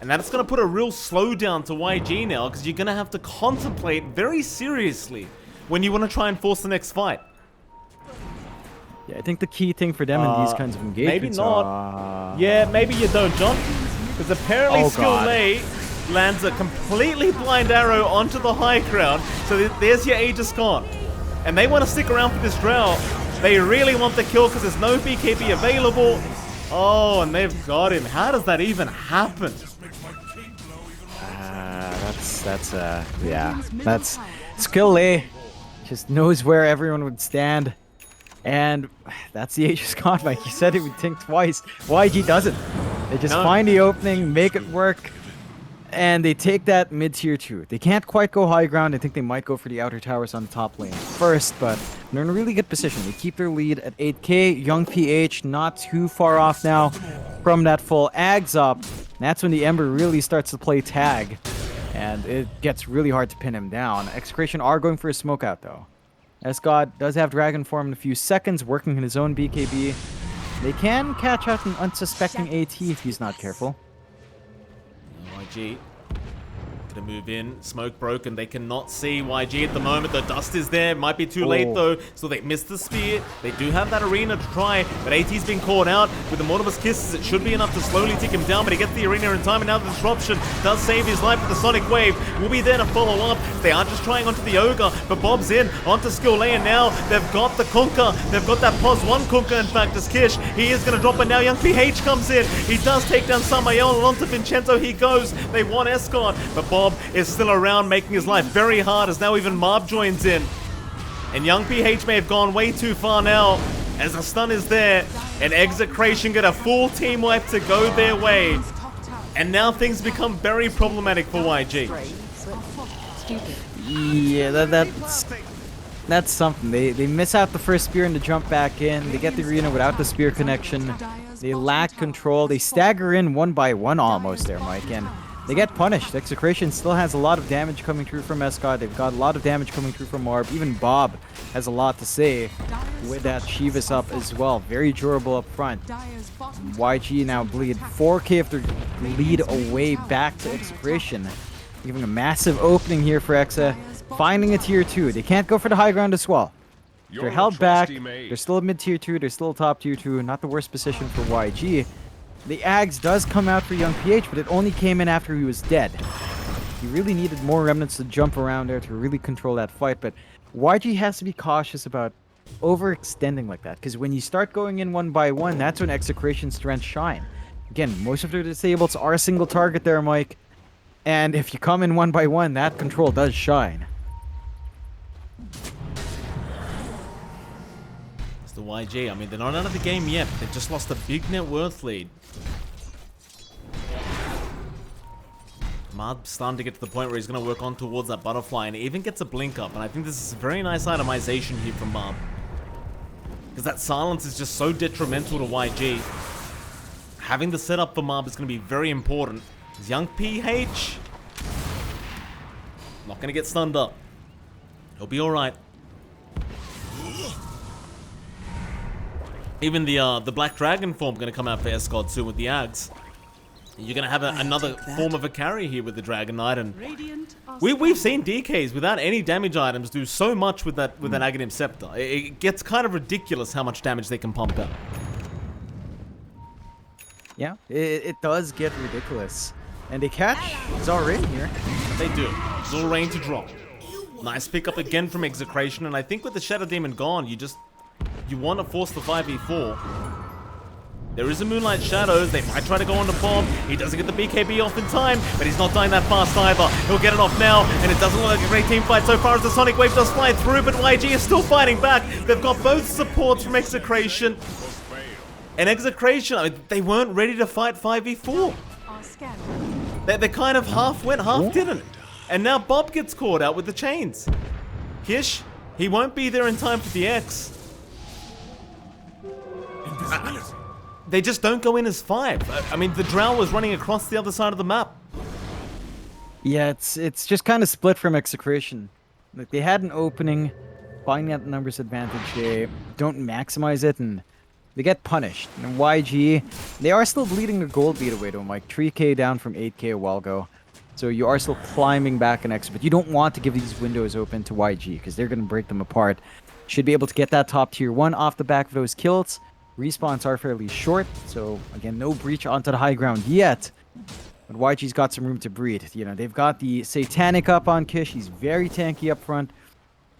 And that's going to put a real slowdown to YG now, because you're going to have to contemplate very seriously when you want to try and force the next fight. Yeah, I think the key thing for them in these kinds of engagements... Maybe not. Yeah, maybe you don't, John. Because apparently skirmishes lands a completely blind arrow onto the high ground. So there's your Aegis gone. And they want to stick around for this Drow. They really want the kill because there's no BKB available. Oh, and they've got him. How does that even happen? That's skirmishes. Just knows where everyone would stand. And that's the Aegis God, Mike. You said it would think twice. YG doesn't. They just find the opening, make it work, and they take that mid-tier 2. They can't quite go high ground. I think they might go for the outer towers on the top lane first, but they're in a really good position. They keep their lead at 8k. Young PH not too far off now from that full Ags up. And that's when the Ember really starts to play tag. And it gets really hard to pin him down. Execration are going for a smoke out, though. XctN does have Dragon Form in a few seconds, working in his own BKB. They can catch out an unsuspecting AT if he's not careful. YG gonna move in. Smoke broken. They cannot see YG at the moment. The dust is there. Might be too late though. So they missed the spear. They do have that arena to try, but AT's been caught out with the Mortimer's Kisses. It should be enough to slowly take him down, but he gets the arena in time, and now the disruption does save his life with the Sonic Wave. Will be there to follow up. They are just trying onto the Ogre, but Bob's in onto skirmishes, and now they've got the Kunkka. They've got that pos 1 Kunkka, in fact, as Kish. He is gonna drop, but now young PH comes in. He does take down Samael, and onto Vincenzo he goes. They want XctN, but Bob Quab is still around, making his life very hard as now even Marb joins in. And young PH may have gone way too far now, as the stun is there, and Execration get a full team wipe to go their way. And now things become very problematic for YG. Yeah, that's something. They miss out the first spear and to jump back in. They get the arena without the spear connection. They lack control. They stagger in one by one almost there, Mike, and they get punished. Execration still has a lot of damage coming through from XctN. They've got a lot of damage coming through from Marb. Even Bob has a lot to say with that Shivas up as well. Very durable up front. YG now bleed 4k of their lead away back to Execration. Giving a massive opening here for Exa. Finding a tier 2. They can't go for the high ground as well. They're held back. They're still a mid tier 2. They're still a top tier 2. Not the worst position for YG. The Ags does come out for young PH, but it only came in after he was dead. He really needed more remnants to jump around there to really control that fight, but YG has to be cautious about overextending like that, because when you start going in one by one, that's when Execration's strengths shine. Again, most of their disables are a single target there, Mike, and if you come in one by one, that control does shine. It's the YG. I mean, they're not out of the game yet. They've just lost a big net worth lead. Marb's starting to get to the point where he's going to work on towards that butterfly, and he even gets a blink up, and I think this is a very nice itemization here from Marb. Because that silence is just so detrimental to YG. Having the setup for Marb is going to be very important. His young PH not going to get stunned up. He'll be alright. Even the Black Dragon form going to come out for Escort soon with the Ags. You're going to have another form of a carry here with the Dragon Knight, and we've seen DKs without any damage items do so much with that Aghanim Scepter. It gets kind of ridiculous how much damage they can pump out. Yeah, it does get ridiculous. And they catch Zalrain here. They do. Zalrain to drop. Nice pickup again from Execration, and I think with the Shadow Demon gone, you want to force the 5v4. There is a Moonlight Shadows. They might try to go on to Bob. He doesn't get the BKB off in time, but he's not dying that fast either. He'll get it off now, and it doesn't look like a great team fight so far as the Sonic Wave does fly through, but YG is still fighting back. They've got both supports from Execration. And Execration, I mean, they weren't ready to fight 5v4. They kind of half went, half didn't. And now Bob gets caught out with the chains. Kish, he won't be there in time for the X. They just don't go in as 5. I mean, the Drow was running across the other side of the map. Yeah, it's just kind of split from Execration. Like, they had an opening, finding out the numbers advantage, they don't maximize it, and they get punished. And YG, they are still bleeding their gold beat away to them, like 3k down from 8k a while ago. So you are still climbing back an X, but you don't want to give these windows open to YG, because they're going to break them apart. Should be able to get that top tier 1 off the back of those kills. Respawns are fairly short, so again, no breach onto the high ground yet. But YG's got some room to breathe. You know, they've got the Satanic up on Kish. He's very tanky up front.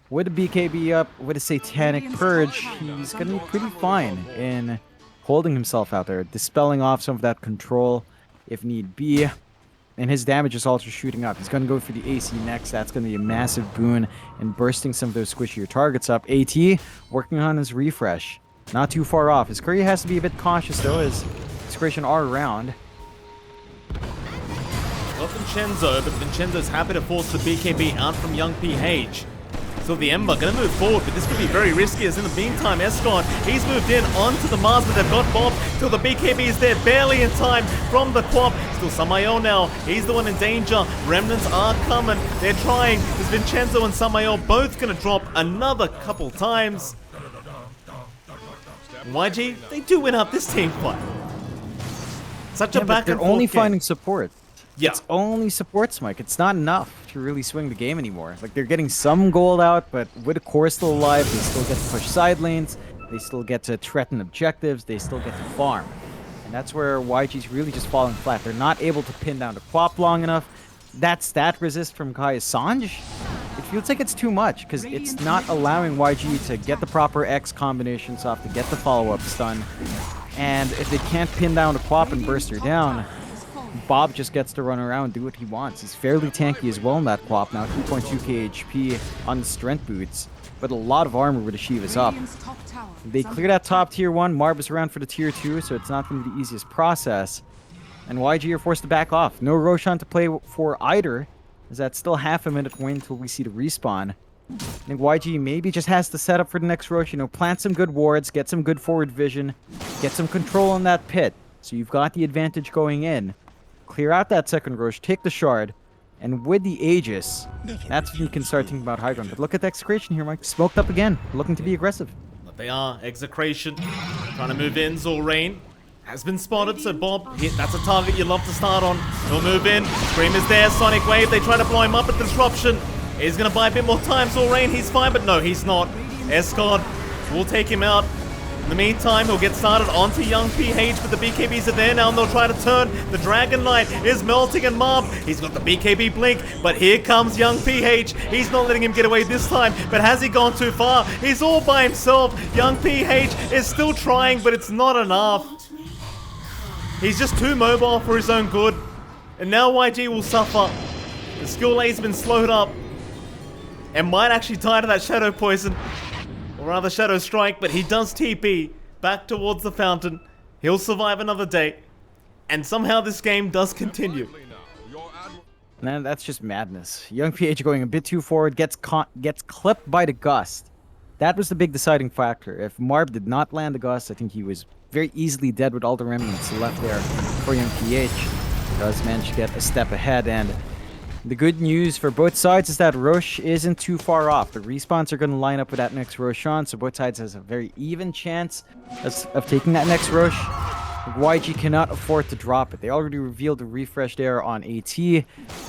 With the BKB up, with a Satanic Purge, he's going to be pretty fine in holding himself out there, dispelling off some of that control if need be. And his damage is also shooting up. He's going to go for the AC next. That's going to be a massive boon in bursting some of those squishier targets up. AT working on his refresh. Not too far off. His courier has to be a bit cautious though, as Execration are around. Well, Vincenzo, but Vincenzo's happy to force the BKB out from young PH. So the Ember gonna move forward, but this could be very risky, as in the meantime, Escon, he's moved in onto the Mars, but they've got Bob till the BKB is there, barely in time from the Quab. Still Samael now, he's the one in danger. Remnants are coming, they're trying. There's Vincenzo and Samael both gonna drop another couple times. YG, they do win up this team fight. Such a back and forth they're only game. finding support. Yeah. It's only supports, Mike. It's not enough to really swing the game anymore. Like, they're getting some gold out, but with the core still alive, they still get to push side lanes, they still get to threaten objectives, they still get to farm. And that's where YG's really just falling flat. They're not able to pin down the Quap long enough. That stat resist from Kai Sanj, it feels like it's too much, because it's not allowing YG to get the proper X combinations off, to get the follow-up stun. And if they can't pin down the Quap and burst her down, Bob just gets to run around, do what he wants. He's fairly tanky as well in that Quap now, 2.2k HP on the strength boots, but a lot of armor with the Shiva's up. Radiant's top tower They is under cleared that attack. top tier 1, Marb is around for the tier 2, so it's not going to be the easiest process. And YG are forced to back off. No Roshan to play for either, as that's still half a minute win until we see the respawn. I think YG maybe just has to set up for the next Rosh, plant some good wards, get some good forward vision, get some control on that pit. So you've got the advantage going in. Clear out that second Rosh, take the shard, and with the Aegis, that's when you can start thinking about high ground. But look at the Execration here, Mike. Smoked up again, looking to be aggressive. But they are. Execration trying to move in. Zulrain has been spotted, so Bob, that's a target you love to start on. He'll move in. Scream is there. Sonic Wave. They try to blow him up at Disruption. He's going to buy a bit more time. Zulrain, he's fine, but no, he's not. Escort will take him out. In the meantime, he'll get started onto Young PH, but the BKBs are there now, and they'll try to turn. The Dragon Knight is melting and Mob. He's got the BKB blink, but here comes Young PH. He's not letting him get away this time, but has he gone too far? He's all by himself. Young PH is still trying, but it's not enough. He's just too mobile for his own good. And now YG will suffer. The skill A's been slowed up and might actually die to that Shadow Poison. Or rather Shadow Strike, but he does TP back towards the fountain. He'll survive another day. And somehow this game does continue. Man, that's just madness. Young PH going a bit too forward, gets clipped by the Gust. That was the big deciding factor. If Marb did not land the Gust, I think he was very easily dead with all the remnants left there for Young PH. Does manage to get a step ahead, and the good news for both sides is that Rosh isn't too far off. The respawns are going to line up with that next Roshan, so both sides has a very even chance of taking that next Rosh. YG cannot afford to drop it. They already revealed the refresh there on AT. The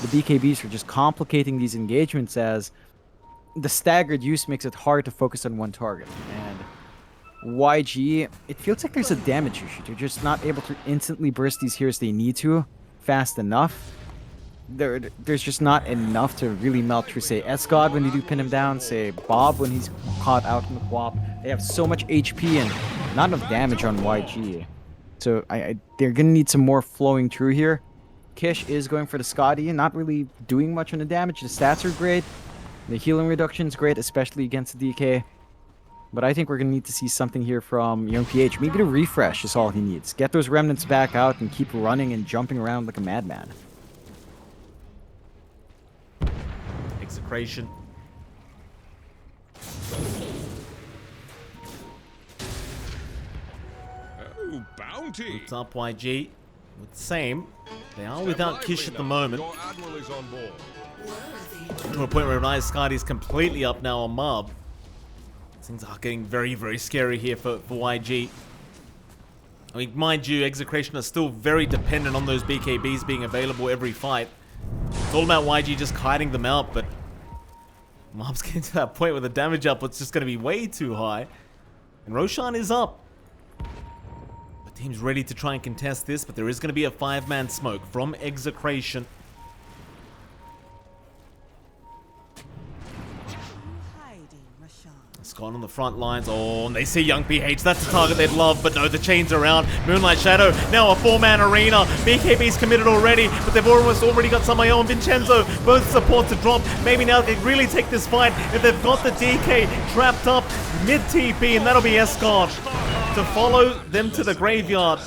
BKBs are just complicating these engagements as the staggered use makes it hard to focus on one target. And YG, it feels like there's a damage issue. They're just not able to instantly burst these heroes they need to fast enough. There's just not enough to really melt through, say, Escod when you do pin him down, say, Bob when he's caught out in the Quap. They have so much HP and not enough damage on YG. So they're going to need some more flowing through here. Kish is going for the Scotty, not really doing much on the damage. The stats are great. The healing reduction is great, especially against the DK. But I think we're going to need to see something here from Young PH. Maybe the refresh is all he needs. Get those remnants back out and keep running and jumping around like a madman. Execration. Oh, bounty. Boots up YG with the same. They are without Kish at the moment. Your admiral is on board. To a point where Nice Scardy's completely up now on Mob. Things are getting very, very scary here for YG. I mean, mind you, Execration are still very dependent on those BKBs being available every fight. It's all about YG just kiting them out, but Mob's getting to that point where the damage output's just going to be way too high. And Roshan is up. The team's ready to try and contest this, but there is going to be a 5-man smoke from Execration. Scott on the front lines. Oh, and they see Young PH. That's the target they'd love, but no, the chain's around. Moonlight Shadow, now a 4-man arena. BKB's committed already, but they've almost already got Samayo and Vincenzo. Both support to drop. Maybe now they can really take this fight if they've got the DK trapped up mid-TP, and that'll be Escort to follow them to the graveyard.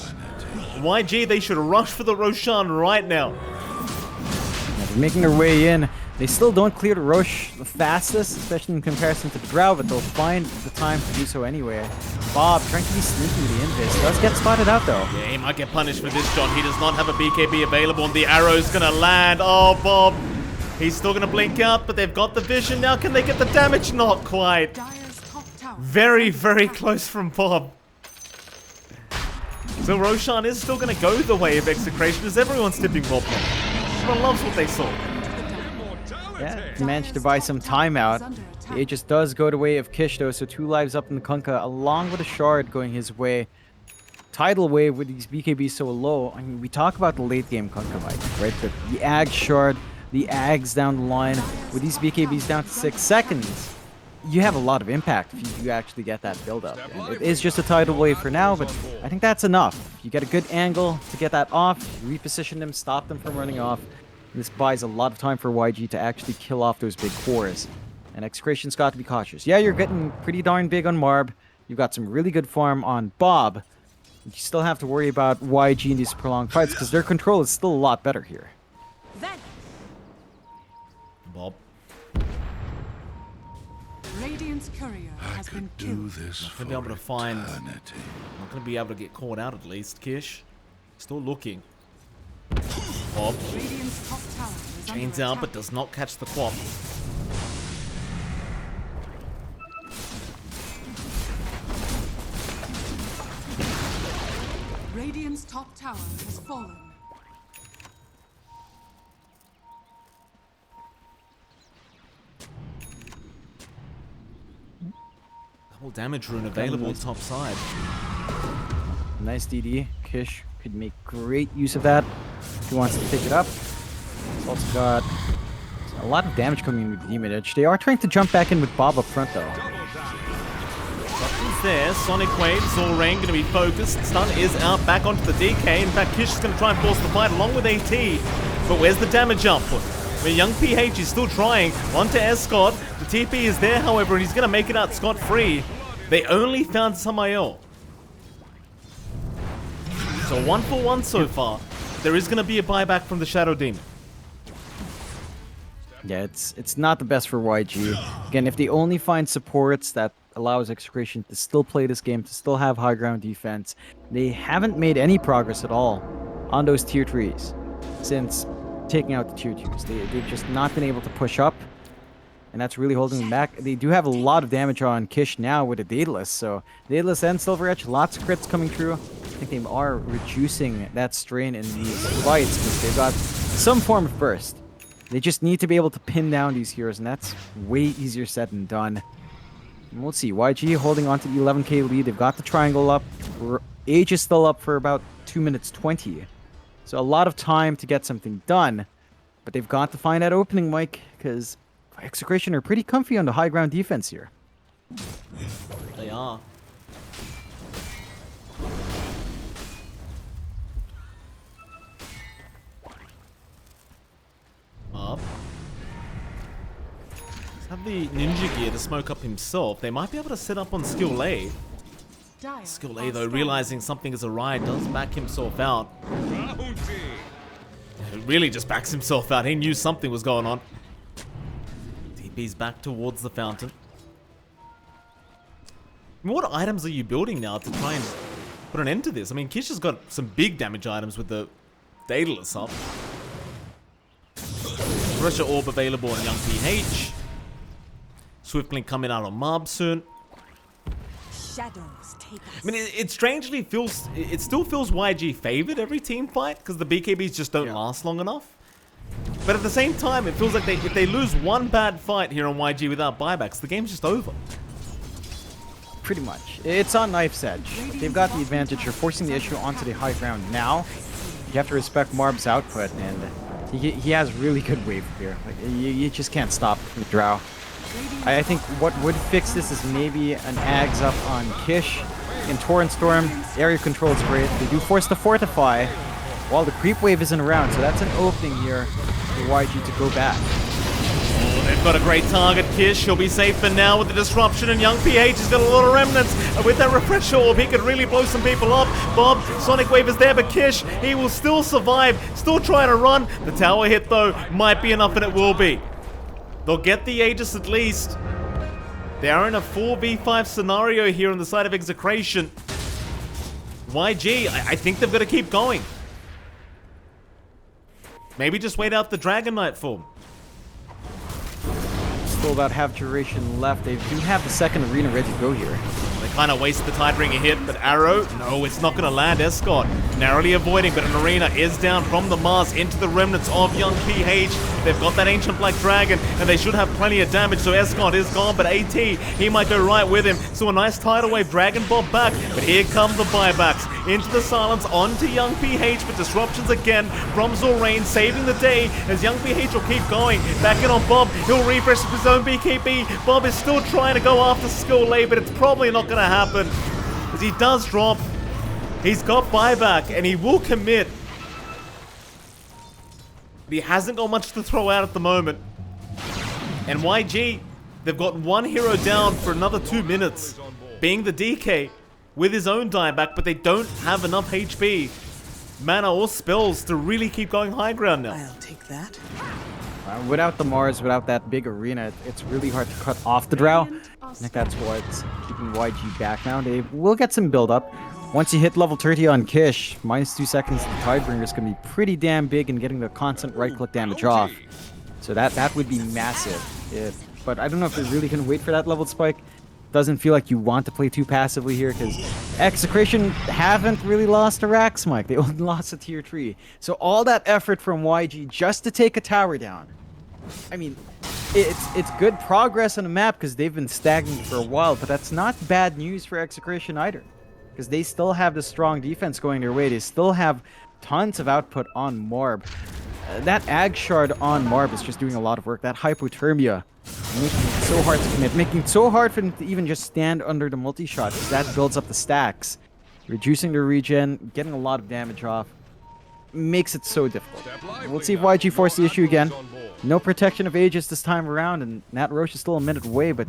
YG, they should rush for the Roshan right now. Yeah, they're making their way in. They still don't clear the Rosh the fastest, especially in comparison to the Drow, but they'll find the time to do so anyway. Bob trying to be sneaky with the invis. Does get spotted out though. Yeah, he might get punished for this, John. He does not have a BKB available, and the arrow's gonna land. Oh, Bob. He's still gonna blink out, but they've got the vision now. Can they get the damage? Not quite. Dire's top tower Very, is under very attack. close from Bob. So Roshan is still gonna go the way of Execration as everyone's tipping Bob now. Everyone loves what they saw. Yeah, he managed to buy some time out. The Aegis does go the way of Kish though, so 2 lives up in the Kunkka, along with a shard going his way. Tidal wave with these BKBs so low. I mean, we talk about the late game Kunkka fight, right? But the Ag shard, the Ags down the line, with these BKBs down to 6 seconds. you have a lot of impact if you actually get that build up. And it is just a tidal wave for now, but I think that's enough. You get a good angle to get that off, reposition them, stop them from running off. This buys a lot of time for YG to actually kill off those big cores. And Execration's got to be cautious. Yeah, you're getting pretty darn big on Marb. You've got some really good farm on Bob. You still have to worry about YG in these prolonged fights because their control is still a lot better here. Then Bob. Radiant's courier has been killed. This Not gonna be able to find. Not gonna be able to get caught out at least. Kish. Still looking. Bob. Radiant's top tower is Chains under out but attack. does not catch the quap. Radiant's top tower has fallen. Double damage rune available top side. Nice DD. Kish could make great use of that if he wants to pick it up. He's also got a lot of damage coming in with Demon Edge. They are trying to jump back in with Bob up front though. Disruption's there. Sonic Wave, Soul Rain going to be focused. Stun is out back onto the DK. In fact, Kish is going to try and force the fight along with AT. But where's the damage output? I mean, young PH is still trying. Onto Escort. The TP is there, however, and he's going to make it out scot-free. They only found Samael. So 1 for 1 so far. There is going to be a buyback from the Shadow Demon. Yeah, it's not the best for YG. Again, if they only find supports that allows Execration to still play this game, to still have high ground defense, they haven't made any progress at all on those tier 3s since taking out the tier 2s. They've just not been able to push up, and that's really holding them back. They do have a lot of damage on Kish now with a Daedalus, so Daedalus and Silver Edge, lots of crits coming through. I think they are reducing that strain in these fights because they've got some form of burst. They just need to be able to pin down these heroes, and that's way easier said than done. And we'll see. YG holding on to the 11k lead. They've got the triangle up. Age is still up for about 2 minutes 20. So a lot of time to get something done. But they've got to find that opening, Mike, because Execration are pretty comfy on the high ground defense here. They are. Up. Let's have the ninja gear to smoke up himself. They might be able to set up on skill A. Dire Skill are A, though, scanning. realizing something is awry, does back himself out. He really just backs himself out. He knew something was going on. TP's back towards the fountain. I mean, what items are you building now to try and put an end to this? I mean, Kish has got some big damage items with the Daedalus up. Pressure Orb available on Young PH. Swiftling coming out on Mob soon. Shadows take us. I mean, it strangely feels, it still feels YG favored every team fight because the BKBs just don't last long enough. But at the same time, it feels like if they lose one bad fight here on YG without buybacks, the game's just over. Pretty much. It's on knife's edge. They've got the advantage. You're forcing the issue onto the high ground now. You have to respect Marb's output, and he has really good wave here. Like, you just can't stop with Drow. I think what would fix this is maybe an Ags up on Kish. In Torrent Storm, area control is great. They do force the Fortify while the creep wave isn't around, so that's an opening here for YG to go back. Oh, they've got a great target, Kish. He'll be safe for now with the disruption, and Young PH has got a lot of remnants. And with that refresher orb, he could really blow some people up. Bob, Sonic Wave is there, but Kish, he will still survive, still trying to run. The tower hit, though, might be enough, and it will be. They'll get the Aegis at least. They are in a 4v5 scenario here on the side of Execration. YG, I think they've got to keep going. Maybe just wait out the Dragon Knight form. Still about half duration left. They do have the second arena ready to go here. They kind of waste the Tidebringer hit, but Arrow, no, it's not going to land. Escort narrowly avoiding, but an arena is down from the Mars into the remnants of Young PH. They've got that Ancient Black Dragon, and they should have plenty of damage, so Escort is gone, but AT, he might go right with him. So a nice Tidal Wave Dragon Bob back, but here come the buybacks. Into the silence, onto Young PH, but disruptions again from Zorain, saving the day as Young PH will keep going. Back in on Bob, he'll refresh his own BKB. Bob is still trying to go after Skill Lay, but it's probably not going to happen. As he does drop, he's got buyback, and he will commit. But he hasn't got much to throw out at the moment. And YG, they've got one hero down for another 2 minutes, being the DK with his own dieback, but they don't have enough HP, mana, or spells to really keep going high ground now. I'll take that. Without the Mars, without that big arena, it's really hard to cut off the Drow. I think that's what's keeping YG back now. They will get some build up. Once you hit level 30 on Kish, minus 2 seconds to the Tidebringer is going to be pretty damn big in getting the constant right-click damage off. So that would be massive. But I don't know if they're really going to wait for that level spike. Doesn't feel like you want to play too passively here, because Execration haven't really lost a Rax Mike. They only lost a tier 3. So all that effort from YG just to take a tower down. I mean, it's good progress on the map because they've been stagnant for a while, but that's not bad news for Execration either. Because they still have the strong defense going their way. They still have tons of output on Morb. That Ag Shard on Marb is just doing a lot of work. That Hypothermia, making it so hard to commit. Making it so hard for them to even just stand under the multi-shot, because that builds up the stacks. Reducing the regen, getting a lot of damage off. Makes it so difficult. We'll see if YG force the issue again. No protection of Aegis this time around, and Nat Roche is still a minute away, but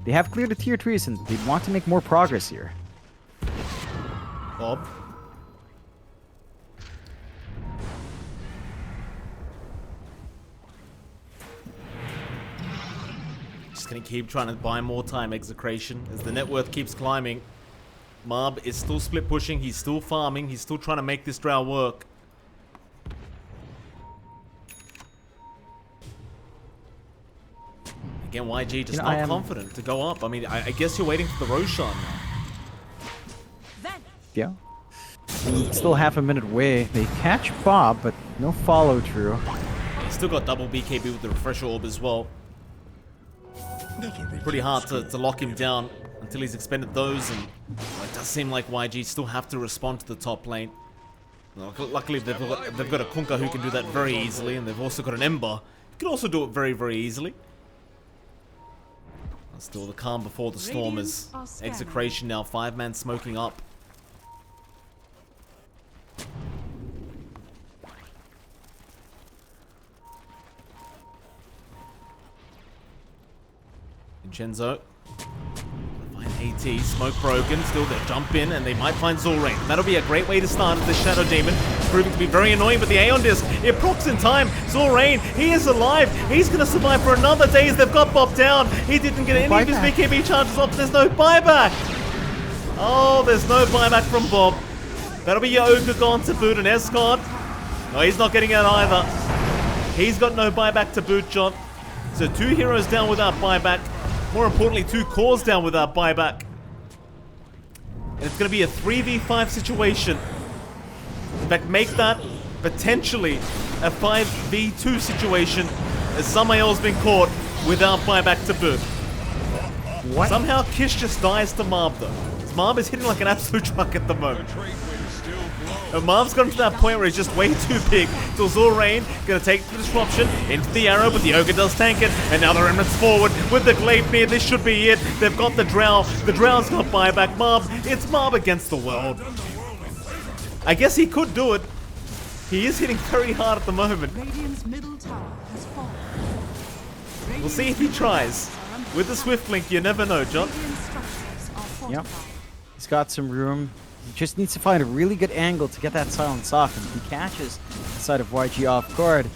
they have cleared the tier 3s, and they want to make more progress here. Bob. Just gonna keep trying to buy more time, Execration, as the net worth keeps climbing. Marb is still split pushing, he's still farming, he's still trying to make this Drow work. Again, YG just not confident to go up. I mean, I guess you're waiting for the Roshan now. Yeah. Still half a minute away. They catch Bob, but no follow through. He's still got double BKB with the refresher orb as well. Pretty hard to lock him down until he's expended those, and it does seem like YG still have to respond to the top lane. Luckily, they've got a Kunkka who can do that very easily, and they've also got an Ember who can also do it very, very easily. Still the calm before the storm is Execration now, 5-man smoking up. Vincenzo. Find AT, smoke broken, still they jump in and they might find Zulrain. That'll be a great way to start this Shadow Demon. It's proving to be very annoying, but the Aeon Disc, it procs in time. Zulrain, he is alive. He's going to survive for another day as they've got Bob down. He didn't get any of his BKB charges off. There's no buyback. Oh, there's no buyback from Bob. That'll be your Ogre gone to boot, and Escort. No, he's not getting out either. He's got no buyback to boot, John. So 2 heroes down without buyback. More importantly, 2 cores down without buyback. And it's going to be a 3v5 situation. In fact, make that potentially a 5v2 situation, as Samael's been caught without buyback to boot. What? Somehow Kish just dies to Marb though. Marb is hitting like an absolute truck at the moment. And Marv's gotten to that point where he's just way too big. Till Zulrain gonna take the disruption into the arrow, but the Ogre does tank it. And now the Remnants forward with the Gleipnir. This should be it. They've got the Drow. The Drow's got buyback. Marb, it's Marb against the world. I guess he could do it. He is hitting very hard at the moment. Radiant's middle tower has fallen. We'll see if he tries. With the Swift Link, you never know, John. Yep. He's got some room. He just needs to find a really good angle to get that silence off. And if he catches the side of YG off guard,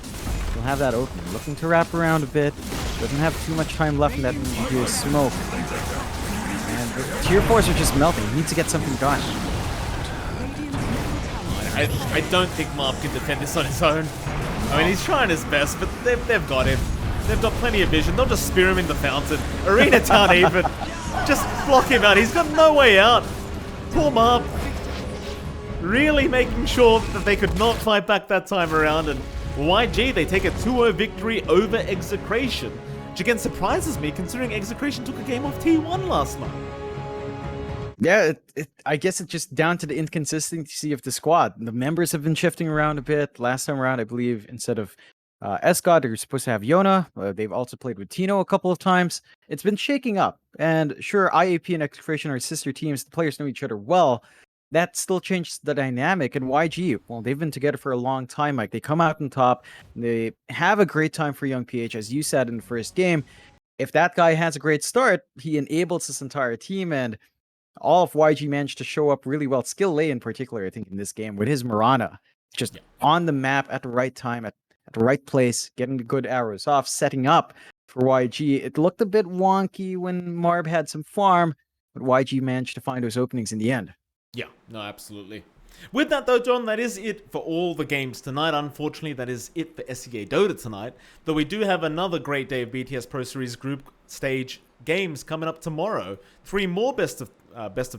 he'll have that open. Looking to wrap around a bit. Doesn't have too much time left in that BTS smoke. And the tier 4s are just melting. He needs to get something done. I don't think Marb can defend this on his own. I mean, he's trying his best, but they've got him. They've got plenty of vision. They'll just spear him in the fountain. Arena Town even. Just block him out. He's got no way out. Poor Marb. Really making sure that they could not fight back that time around. And YG, they take a 2-0 victory over Execration. Which again surprises me, considering Execration took a game off T1 last night. Yeah, I guess it's just down to the inconsistency of the squad. The members have been shifting around a bit. Last time around, I believe, instead of Escod, they're supposed to have Yona. They've also played with Tino a couple of times. It's been shaking up. And sure, IAP and Execration are sister teams. The players know each other well. That still changes the dynamic. And YG, well, they've been together for a long time. Like, they come out on top. They have a great time for Young PH, as you said in the first game. If that guy has a great start, he enables this entire team. And all of YG managed to show up really well. Skill Lay in particular, I think, in this game with his Mirana. Just on the map at the right time, at the right place, getting the good arrows off, setting up for YG. It looked a bit wonky when Marb had some farm, but YG managed to find those openings in the end. Yeah, no, absolutely. With that though, John, that is it for all the games tonight. Unfortunately, that is it for SEA Dota tonight. Though we do have another great day of BTS Pro Series group stage games coming up tomorrow. 3 more best of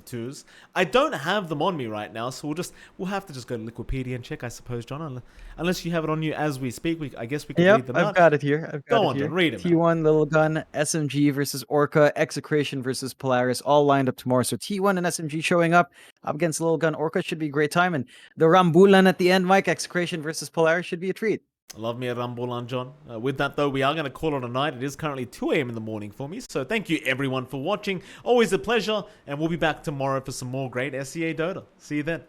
twos. I don't have them on me right now, so we'll have to just go to Liquipedia and check, I suppose, John. Unless you have it on you as we speak, I guess we can read them out. I've got it here. Go on, John, read them. T1 Little Gun, SMG versus Orca, Execration versus Polaris, all lined up tomorrow. So T1 and SMG showing up against Little Gun. Orca should be a great time, and the Rambulan at the end, Mike. Execration versus Polaris should be a treat. Love me a Rambulan, John. With that, though, we are going to call it a night. It is currently 2 a.m. in the morning for me. So thank you, everyone, for watching. Always a pleasure. And we'll be back tomorrow for some more great SEA Dota. See you then.